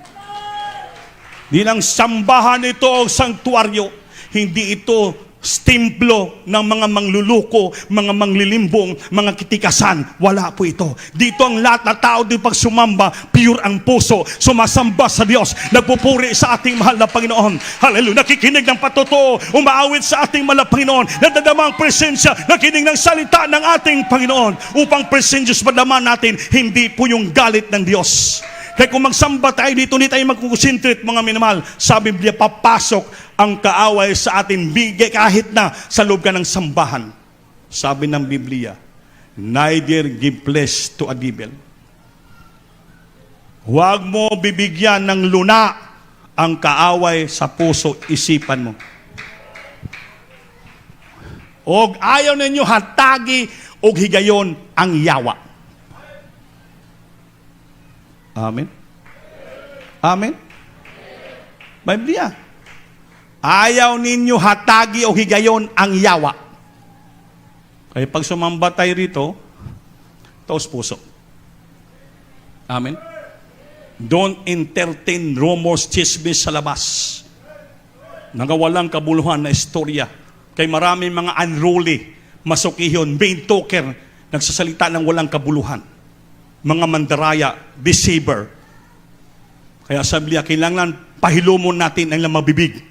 Di lang sambahan ito o sanktuaryo, hindi ito templo ng mga mangluluko, mga manglilimbong, mga kitikasan. Wala po ito. Dito ang lahat na tao din pag sumamba, pure ang puso, sumasamba sa Diyos, nagpupuri sa ating mahal na Panginoon. Hallelujah. Nakikinig ng patotoo, umaawit sa ating mahal na Panginoon, nadadama ang presensya, nakikinig ng salita ng ating Panginoon, upang presensyos madama natin, hindi po yung galit ng Diyos. Kaya kung magsamba tayo dito, hindi tayo magkukonsentrate, mga minamahal. Sa Biblia, papasok ang kaaway sa atin, bigay kahit na sa loob ka ng sambahan. Sabi ng Biblia, neither give place to a devil. Huwag mo bibigyan ng luna ang kaaway sa puso, isipan mo. O ayaw ninyo hatagi o higayon ang yawa. Amen? Amen? Biblia. Ayaw ninyo hatagi o higayon ang yawa. Kaya pag sumamba tayo rito, taos puso. Amen? Don't entertain rumors, chismis sa labas. Nagawalang kabuluhan na istorya. Kay maraming mga unruly, masukihon, vain talker, nagsasalita ng walang kabuluhan. Mga mandaraya, deceiver. Kaya sa Biblia, kailangan pahilumon natin ang mga bibig.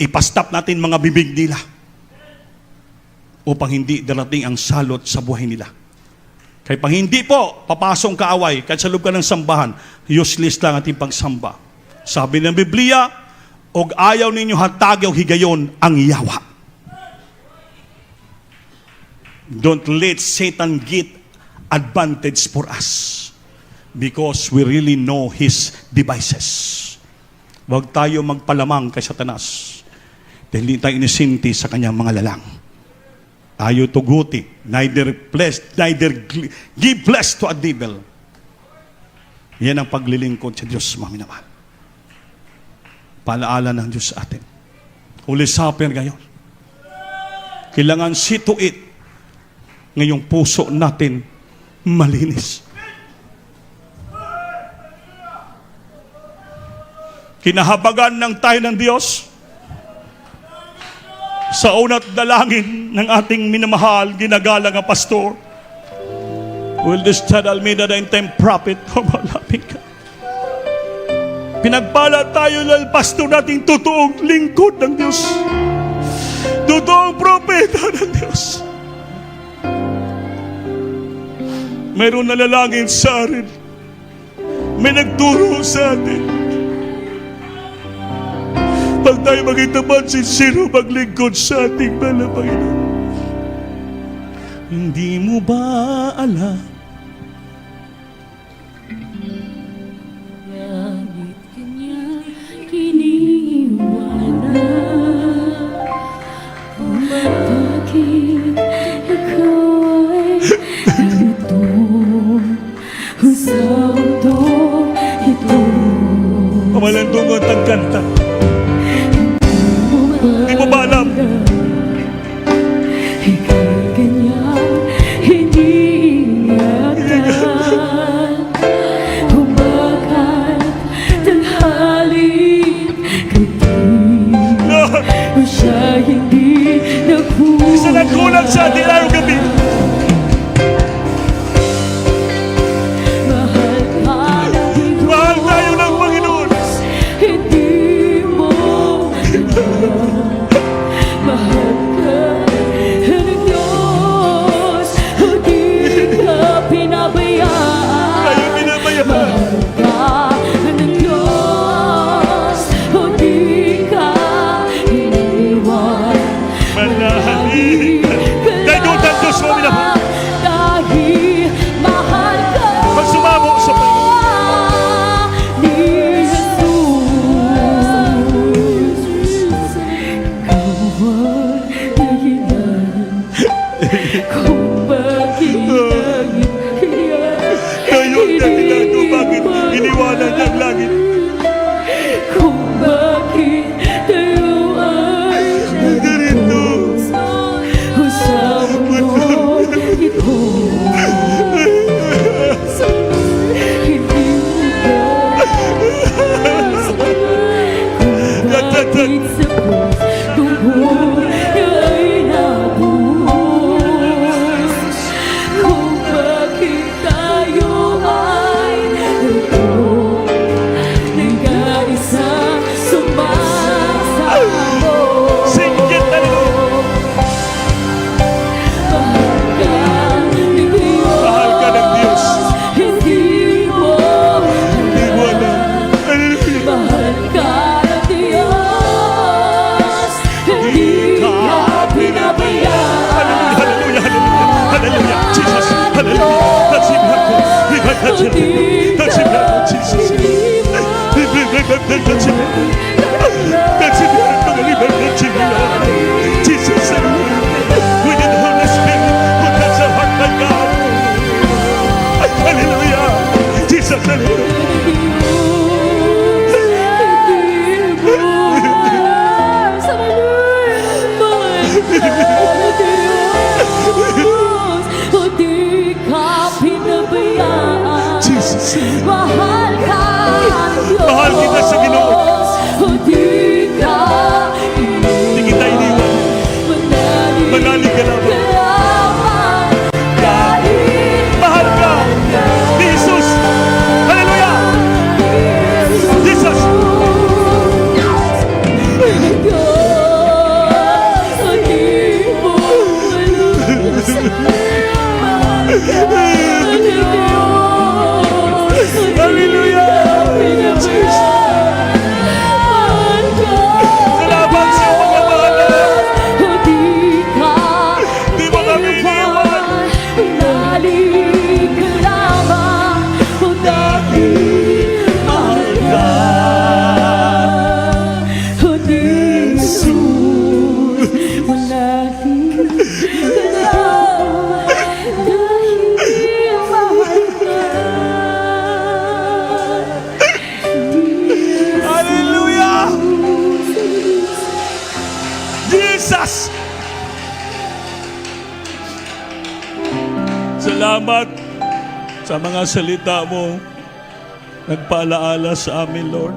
Ipastop natin mga bibig nila upang hindi darating ang salot sa buhay nila. Kaya pag hindi po, papasong kaaway, kahit sa loob ka ng sambahan, useless lang ating pagsamba. Sabi ng Biblia, og ayaw ninyo hatagi o higayon ang yawa. Don't let Satan get advantage for us because we really know his devices. Huwag tayo magpalamang kay Satanas dahil hindi tayo inisinti sa kanyang mga lalang. Tayo tuguti, neither give bless to a devil. Yan ang paglilingkod sa Diyos, mga minamahal. Paalaala ng Diyos sa atin. Holy Supper ngayon. Kailangan see to it ngayong puso natin malinis. Kinahabagan ng tayo ng Diyos sa una't dalangin ng ating minamahal, ginagalang na pastor. Will this child Almeida the time prophet humalapit ka? Pinagpala tayo ng pastor nating totoong lingkod ng Diyos, totoong propeta ng Diyos. Mayroon nalalangin sa atin. May nagturo sa atin. Pag tayo magitaman, sincero maglingkod sa ating mahal na Panginoon. Hindi mo ba alam? Langit kanya iniiwanan. Kung bakit ikaw ay ito, sa mundo ito. Pamalandungon ang kanta. Hindi mo ba alam? Ika'y kanyang iniingatan. Kung bakit tanghaling gabi, o siya hindi nagkulang. Isa nagkulang sa atin araw gabi. Mahal tayo ng Panginoon. Hindi mo mahal ka ng Diyos, hindi ka pinabayaan. Tayo pinabayaan. Mahal ka ng Diyos, hindi ka iniwan. Manahalin. Kay Dutang Diyos ang dahilan kung bakit langit kaya Kayo ang dahilan kung bakit iniwanan ng langit. kung bakit tayo ay Ganito. sa mundo ito. Hindi mo ba bakit sa puso ay nabuhos? Kung bakit tayo ay ito nag-aisa sumasamo? Sing it, hallelujah. Mahal ka ng Diyos. Hindi mo Hindi mo alam. Hallelujah. mahal ka ng Diyos. Hindi ka pinabayaan. Hallelujah, hallelujah, hallelujah, Jesus, hallelujah. That's it, that's it, that's it, Jesus. That's it, that's it, Jesus, we need the Holy Spirit who touches our heart like God. Hallelujah, Jesus, hallelujah. Jesus, Mahal ka ng Diyos. Mahal kita sa Ginoo. Hindi ka hindi kita iniwan. Manalig ka lamang. Mahal ka ni Jesus. Hallelujah. Jesus. Salamat sa pagmamahal. Di mo kami iniwan. Mahal ka. Hallelujah. Jesus. Salamat sa mga salita mo. Nagpaalaala sa amin, Lord.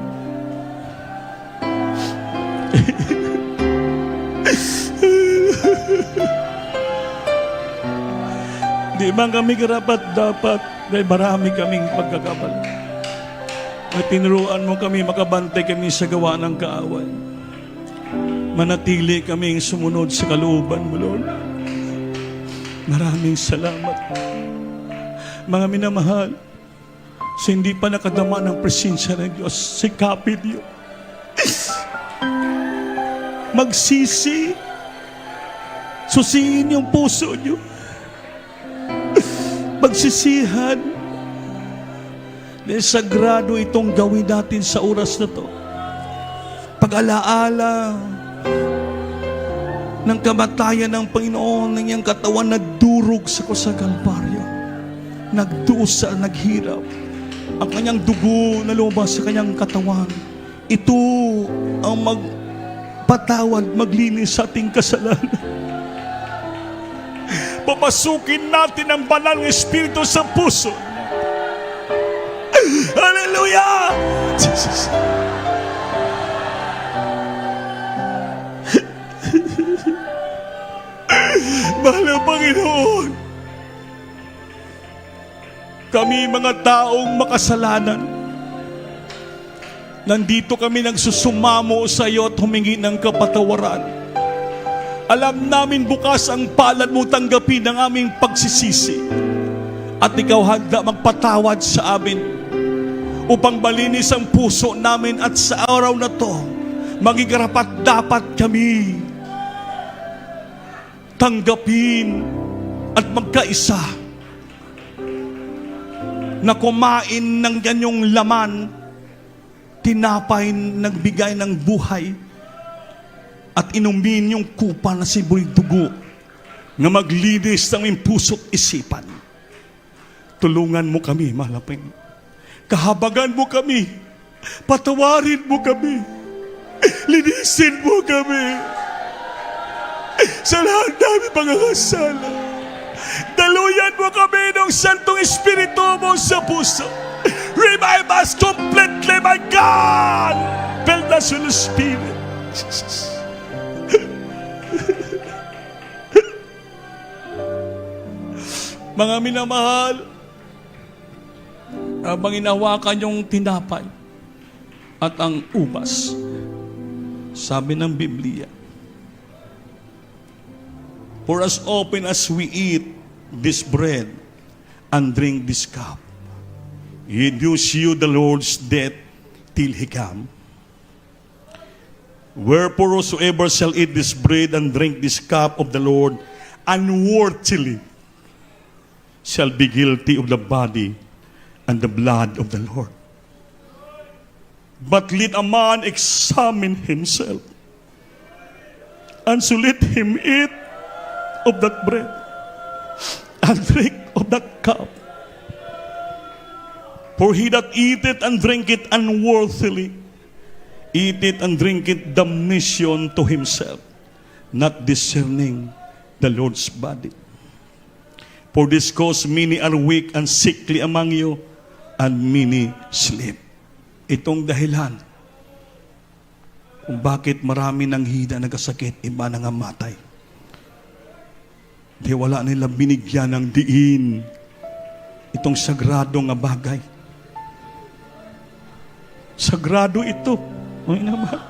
Di man kami karapat dapat dahil marami kaming pagkakamali. At tinuruan mo kami, makabantay kami sa gawa ng kaaway. Manatili kaming sumunod sa kalooban mo, Lord. Maraming salamat. Mga minamahal, sa hindi pa nakadama ng presensya ng Diyos, sikapin niyo. Magsisi. Susiin yung puso niyo. Magsisihan. Dahil sagrado itong gawin natin sa oras na to. Pag-alaala ng kamatayan ng Panginoon, ng iyang katawan nagdurog sa Kalbaryo. Nagdusa, naghirap. Ang kanyang dugo na lumabas sa kanyang katawan. Ito ang magpatawad, maglinis sa ating kasalanan. Papasukin natin ang banal ng Espiritu sa puso. Hallelujah! Jesus. Mahal na Panginoon, kami mga taong makasalanan, nandito kami nagsusumamo sa iyo at humingi ng kapatawaran. Alam namin bukas ang palad mo tanggapin ang aming pagsisisi at ikaw handa magpatawad sa amin upang malinis ang puso namin at sa araw na to maging karapat dapat kami tanggapin at magkaisa na kumain ng ganyong laman, tinapay nagbigay ng buhay, at inumin yung kupa na siboy dugo nga maglinis ng aming puso't isipan. Tulungan mo kami, malaping. Kahabagan mo kami. Patawarin mo kami. Linisin mo kami. Sa lahat namin pangangasala. Daluyan mo kami ng Santong Espiritu mo sa puso. Revive us completely, my God! Fill us with the Spirit. Jesus. Mga minamahal, habang inawakan yung tinapay at ang ubas, sabi ng Biblia, for as often as we eat this bread and drink this cup, ye do shew the Lord's death till he come. Wherefore whosoever shall eat this bread and drink this cup of the Lord unworthily shall be guilty of the body and the blood of the Lord. But let a man examine himself, and so let him eat of that bread and drink of that cup. For he that eateth and drinketh unworthily, eateth and drinketh damnation to himself, not discerning the Lord's body. For this cause many are weak and sickly among you, and many sleep. Itong dahilan kung bakit marami nang hida nagkasakit, iba nangamatay. Di wala nila binigyan ng diin itong sagrado nga bagay. Sagrado ito. Ay naman.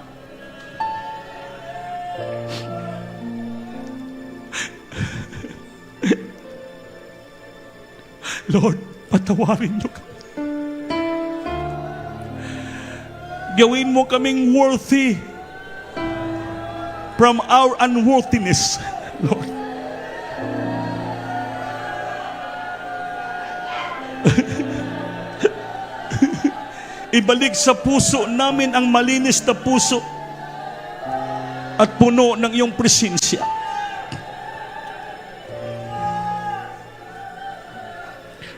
Lord, patawarin niyo kami. Gawin mo kaming worthy from our unworthiness, Lord. Ibalik sa puso namin ang malinis na puso at puno ng iyong presensya.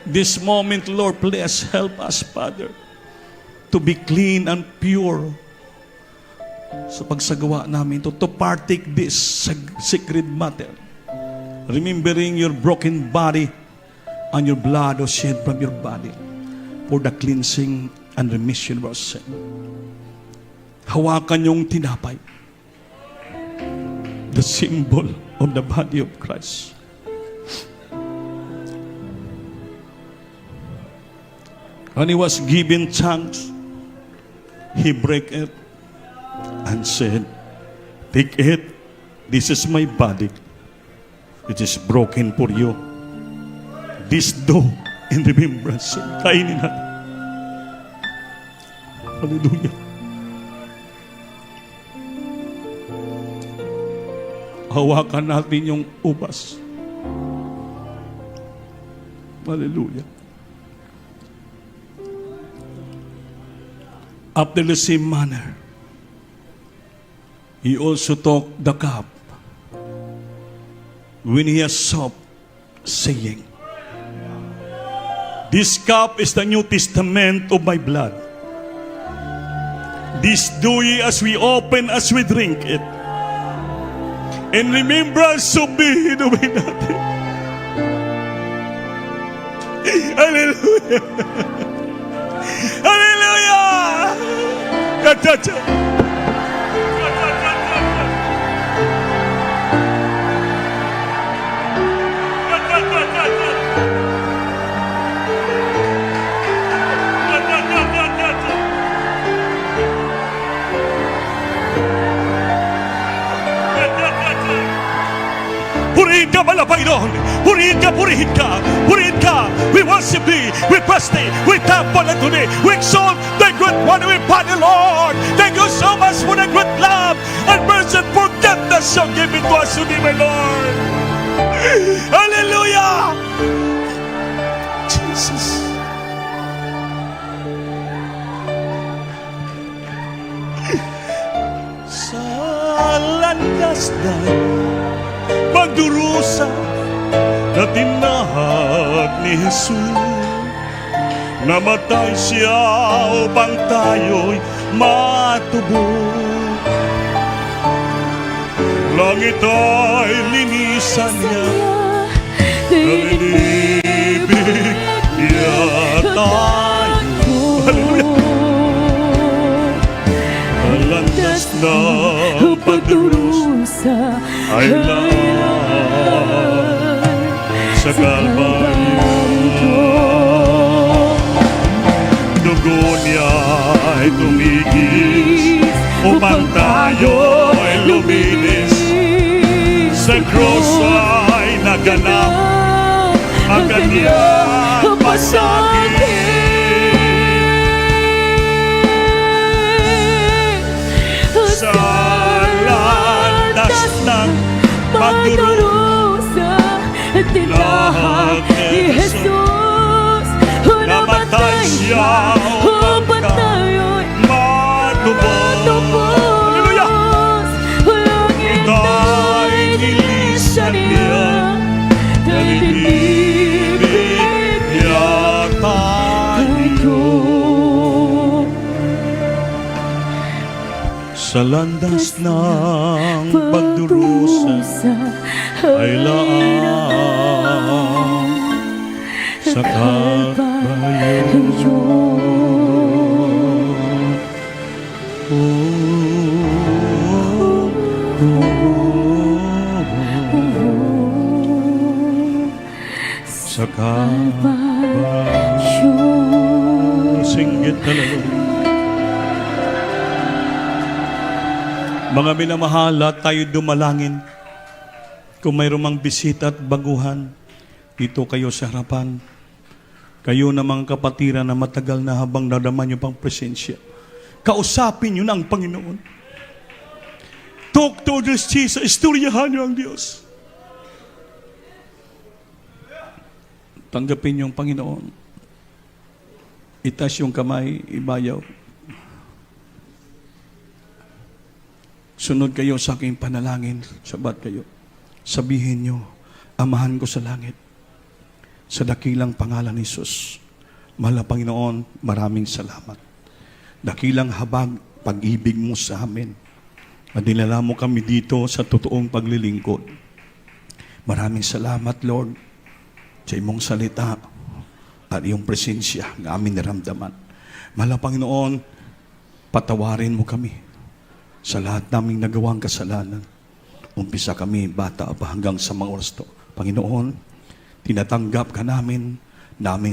This moment, Lord, please help us, Father, to be clean and pure sa pagsagawa namin to partake this sacred matter, remembering your broken body and your blood was shed from your body for the cleansing and remission of our sin. Hawakan yung tinapay, the symbol of the body of Christ. When he was given thanks, he broke it and said, take it, this is my body, it is broken for you. This do in remembrance. Kainin natin. Hallelujah. Hawakan natin yung ubas. Hallelujah. After the same manner, he also took the cup when he has supped, saying, this cup is the New Testament of my blood. This do ye as we open, as we drink it. In remembrance of me, inumin natin. Hallelujah! Hallelujah! Cha-cha-cha! Purihin ka, Malapanginoon. Purihin ka, purihin ka. Purihin ka. We worship Thee. We praise Thee. We thankful unto Thee. We exalt the good one we Father, Lord. Thank you so much for the good love and mercy and forgiveness you give it to us today, my Lord. Hallelujah! Jesus. Sa dasdan, pagdurusa na tinahak ni Jesus. Namatay siya upang tayo'y matubos. Langit ay linisan niya, nalilibig niya tayo. Ang landas ng pagdurusa ay lang sa Kalbaryo. Dugo niya ay tumigis upang tayo'y luminis. Sa krus ay naganap ang kanyang pasakit. Sa landas ng pagdurusa, tinahak ni Jesus. Namatay siya upang tayo'y matubos. Hallelujah! Langit ay nilisan niya, nalilibig niya tayo. Sa landas ng pagdurusa ay laang sa Kalbaryo. Sa Kalbaryo. Singgit na lang. Mga minamahala, tayo dumalangin. Kung mayroong mang bisita at baguhan, dito kayo sa harapan. Kayo na mga kapatiran na matagal na habang nadaman nyo pang presensya. Kausapin nyo na ang Panginoon. Talk to this Jesus. Istoryahan nyo ang Diyos. Tanggapin nyo ang Panginoon. Itas yung kamay, ibayaw. Sunod kayo sa aking panalangin. Sabat kayo. Sabihin nyo, Amahan ko sa langit, sa dakilang pangalan ni Jesus, mahal na Panginoon, maraming salamat. Dakilang habag, pag-ibig mo sa amin. Madinala mo kami dito sa totoong paglilingkod. Maraming salamat, Lord, sa imong salita at iyong presensya na amin naramdaman. Mahal na Panginoon, patawarin mo kami sa lahat naming nagawang kasalanan. Umpisa kami, bata pa hanggang sa mga oras to. Panginoon, tinatanggap ka namin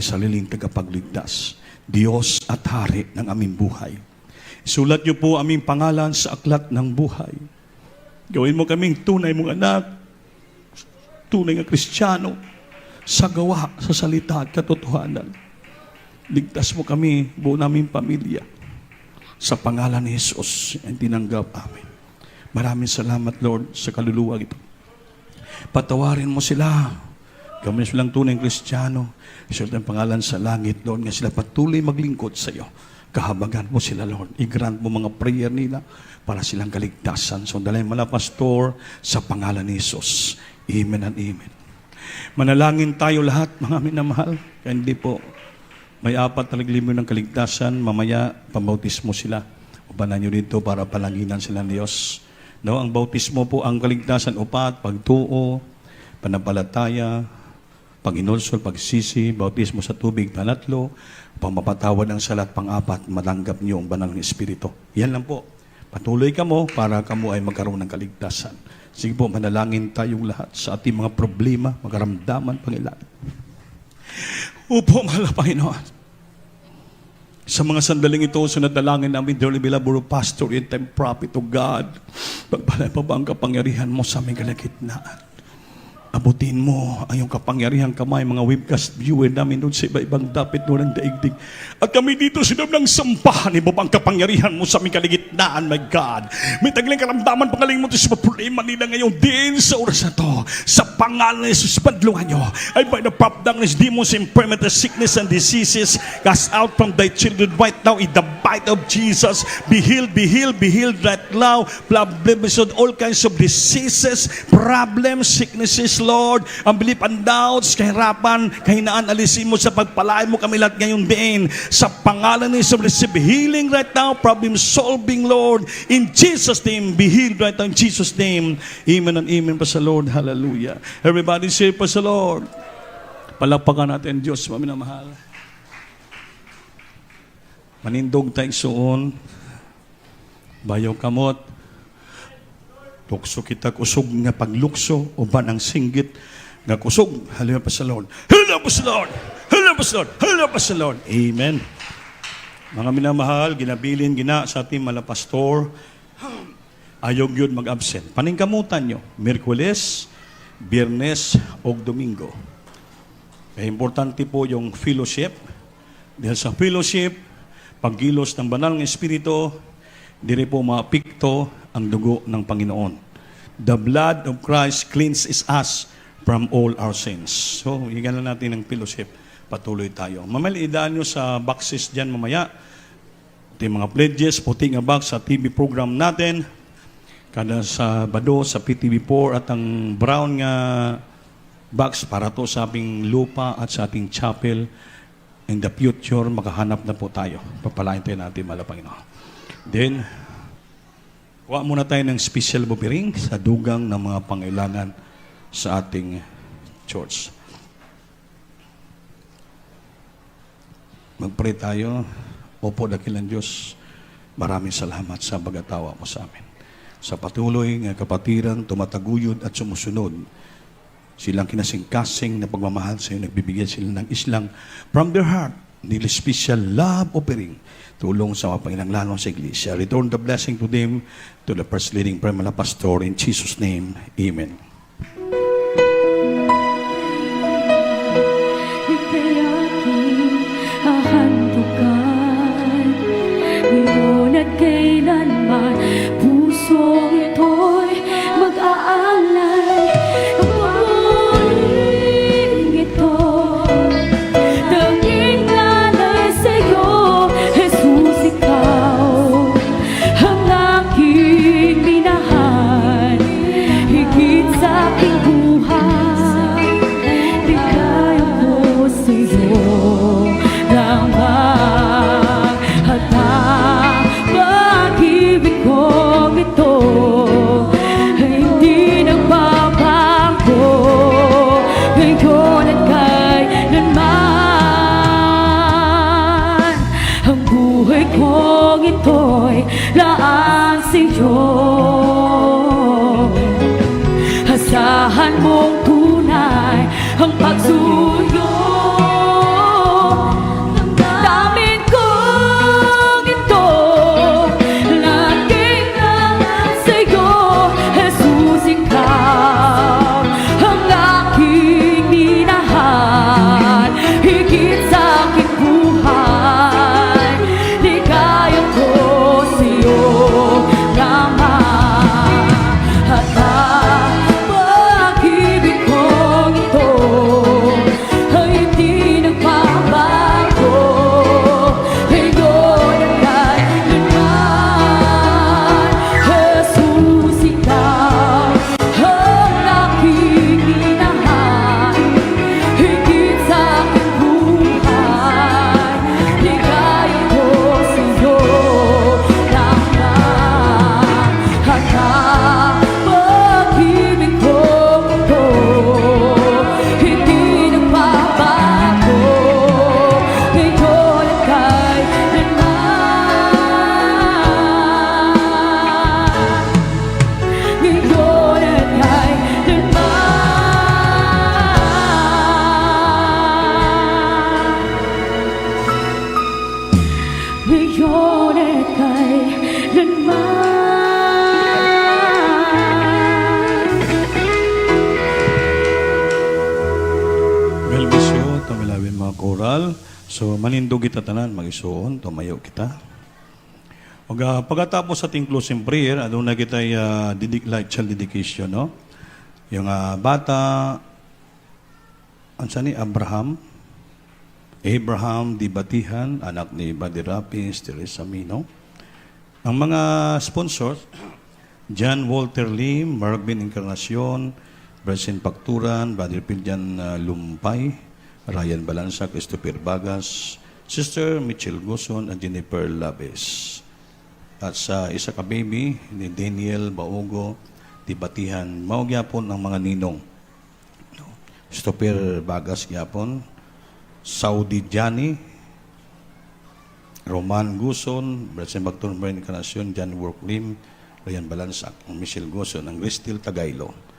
sariling tagapagligtas, Diyos at Hari ng aming buhay. Isulat niyo po aming pangalan sa aklat ng buhay. Gawin mo kaming tunay mong anak, tunay nga Kristiyano, sa gawa, sa salita at katotohanan. Ligtas mo kami, buo naming pamilya. Sa pangalan ni Jesus, ang tinanggap amin. Maraming salamat, Lord, sa kaluluwa ito. Patawarin mo sila. Gawin silang tunay Kristiyano. Isulat ang pangalan sa langit, Lord, nga sila patuloy maglingkod sa iyo. Kahabagan mo sila, Lord. I-grant mo mga prayer nila para silang kaligtasan. So, dalhin mala, Pastor, sa pangalan ni Jesus. Amen and amen. Manalangin tayo lahat, mga minamahal. Kaya hindi po, may 4 na naglimo ng kaligtasan. Mamaya, pambautismo sila. Upanan nyo dito para palanginan sila ng Diyos. No, ang bautismo po, ang kaligtasan, 4, pagtuo, panampalataya, pag-inulsol, pagsisi, bautismo sa tubig, 3, pamapatawad ng salat, 4, matanggap niyo ang banal ng Espiritu. Yan lang po. Patuloy ka mo para kamo ay magkaroon ng kaligtasan. Sige po, manalangin tayong lahat sa ating mga problema, magaramdaman, Panginoon. Upo, mahal na Panginoon. Sa mga sandaling ito, sunadalangin namin, dearly beloved pastor, in time prophet of God, pagbalay pa ba ang kapangyarihan mo sa aming kalagitnaan? Abutin mo ang iyong kapangyarihang kamay, mga webcast viewer namin doon sa iba-ibang dapit doon ng daigdig. At kami dito sa loob ng sampahan, iba ang kapangyarihan mo sa aming kaligitnaan, my God. May tagling karamdaman, pangaling mo ito sa problema nila ngayon din sa oras na to. Sa pangalan ni Jesus, padlungan nyo. I by the power of darkness, demons, infirmities, sickness, and diseases, cast out from thy children right now in the bite of Jesus. Be healed, be healed, be healed right now. Problems, all kinds of diseases, problems, sicknesses, Lord, ang belief and doubts, kahirapan, kahinaan, alisin mo sa pagpalain mo kami lahat ngayon din. Sa pangalan ni Jesus, receive healing right now, problem solving, Lord. In Jesus' name, be healed right now in Jesus' name. Amen and amen pa sa Lord. Hallelujah. Everybody say pa sa Lord. Palakpakan natin, Diyos, maminamahal. Manindog tayong suon, bayaw kamot, lukso kita kusog nga paglukso uban ang singgit nga kusog. Hallelujah pa sa Lord. Hallelujah pa sa Lord. Hallelujah pa sa Lord. Hallelujah pa sa Lord. Amen. Mga minamahal, ginabilin gina sa ating mga pastor, ayaw yun mag-absent. Paningkamutan nyo, Miyerkules, Biyernes, o Domingo. Kaya importante po yung fellowship. Dahil sa fellowship, paggilos ng banal ng Espiritu, dire po mapikto ang dugo ng Panginoon. The blood of Christ cleanses us from all our sins. So, hinggan na natin ng fellowship. Patuloy tayo. Mamaliidaan nyo sa boxes dyan mamaya. Ito yung mga pledges, puti nga box sa TV program natin. Kada sa Bado, sa PTV4 at ang brown nga box para to sa ating lupa at sa ating chapel. In the future, makahanap na po tayo. Papalain tayo natin, mahal na Panginoon. Then, kuha muna tayo ng special bupiring sa dugang ng mga pangailangan sa ating church. Magpray tayo. Opo, dakilang Diyos, maraming salamat sa bagatawa mo sa amin. Sa patuloy ng kapatiran, tumataguyod at sumusunod. Silang kinasing-kasing na pagmamahal sa iyo, nagbibigyan sila ng islang from their heart, nila special love offering. Tulong sa mga panginanglanong sa iglesia. Return the blessing to them, to the first leading primary pastor. In Jesus' name, Amen. Ika'y aking hahandugan, ngayon at kailanman, pusong ito'y mag-aalay. Ang pamuling ito, tanging nalay sa'yo, Jesus, ikaw ang aking minahal, higit sa aking buhay. Bigay ko sa'yo lamang at ang pag-ibig kong ito ay hindi nagbabago ngayon at kailanman. Ang buhay kong ito'y laan sa'yo. Asahan mong tunay ang pagsuyo. Damdamin kong ito, laging lang sa'yo, Jesus, ikaw ang aking minahal, higit sa aking buhay. Ligaya ko sa'yo lamang at ang pag-ibig kong ito So, manindog kita tanan, mag-isuon, tumayo kita. Og pagkatapos sa ating closing prayer, aduna kita like child dedication, no? Yung bata, ansa ni Abraham Dibatihan, anak ni Buddy Rapis, Teresa Mino. Ang mga sponsors, John Walter Lim, Marvin Encarnacion, Bryson Pacturan, Brother Piljan Lumpay, Ryan Balansa, Christopher Bagas, Sister Mitchell Guson, at Jennifer Labes. At sa isa ka baby, ni Daniel Baugo, Dibatihan, mao gyapon ang mga ninong. Christopher Bagas gyapon, Saudi Jani, Roman Guson, Bryson Pacturan, Marvin Encarnacion, John Walter Lim, Ryan Balansa, Michelle Guson, ang Gristil Tagaylo.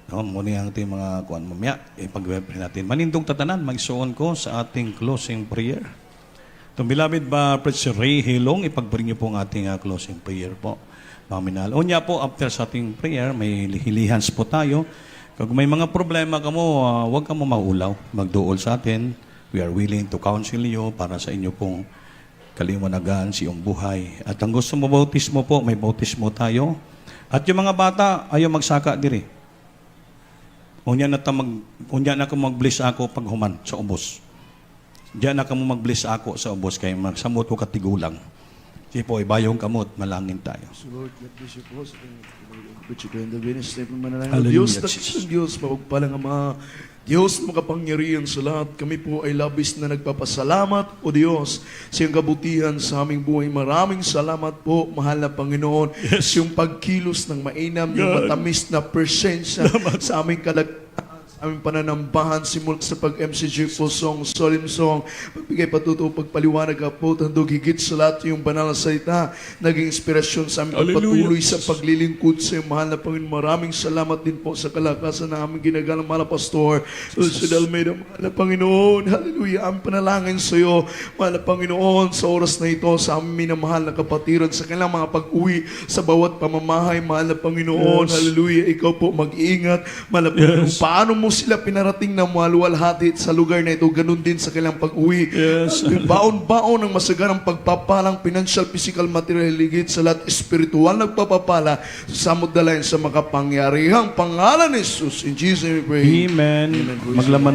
No, muna ang ating mga kuan mamaya, ipag-pray natin. Manindong tatanan, magsuon ko sa ating closing prayer. Itong beloved ba, Preacher Ray Hilong, ipag-bring niyo po ang ating closing prayer po. Paminal. O niya po, after sa ating prayer, may hilihans po tayo. Kung may mga problema ka mo, huwag ka mo maulaw. Magduol sa atin. We are willing to counsel you para sa inyo pong kaliwanagan sa iyong buhay. At ang gusto mo bautismo po, may bautismo tayo. At yung mga bata, ayaw magsaka diri. Unya na ka mag-bless ako pag human sa ubos. Diyan na ka mo mag-bless ako sa ubos kay magsamot ko katigulang. Sige po, ibayong kamot, malangin tayo. So Lord, let me you po sa Butcher and the Venus, tayo manalangin. Hallelujah, Diyos, Jesus. takis ng Diyos, mapagpalang Ama, Diyos makapangyarihan sa lahat, kami po ay labis na nagpapasalamat, O Diyos, sa iyong kabutihan sa aming buhay. Maraming salamat po, mahal na Panginoon, sa iyong pagkilos ng mainam, yung matamis na presensya sa aming aming pananambahan simula sa pag-MCG po song, solemn song, pagbigay patuto, pagpaliwanag ka po, tandog higit sa lahat yung banal na salita, naging inspirasyon sa aming pagpatuloy sa paglilingkod sa iyong mahal na Panginoon. Maraming salamat din po sa kalakasan na aming ginagalang mahal na pastor, Dulce Almeida, mahal na Panginoon. Hallelujah, ang panalangin sa iyo, mahal na Panginoon, sa oras na ito, sa aming minamahal na kapatiran, sa kanilang mga pag-uwi, sa bawat pamamahay, mahal na Panginoon. Hallelujah, ikaw po mag-iingat, mahal na Panginoon. Paano mo sila pinarating na maluwalhati sa lugar na ito, ganun din sa kailang pag-uwi. Baon-baon ng masaganang pagpapalang financial, physical, material, ligit sa lahat, espiritual nagpapapala sa samod dalayan sa makapangyarihang pangalan ni Jesus. In Jesus' name we pray. Amen. Maglaman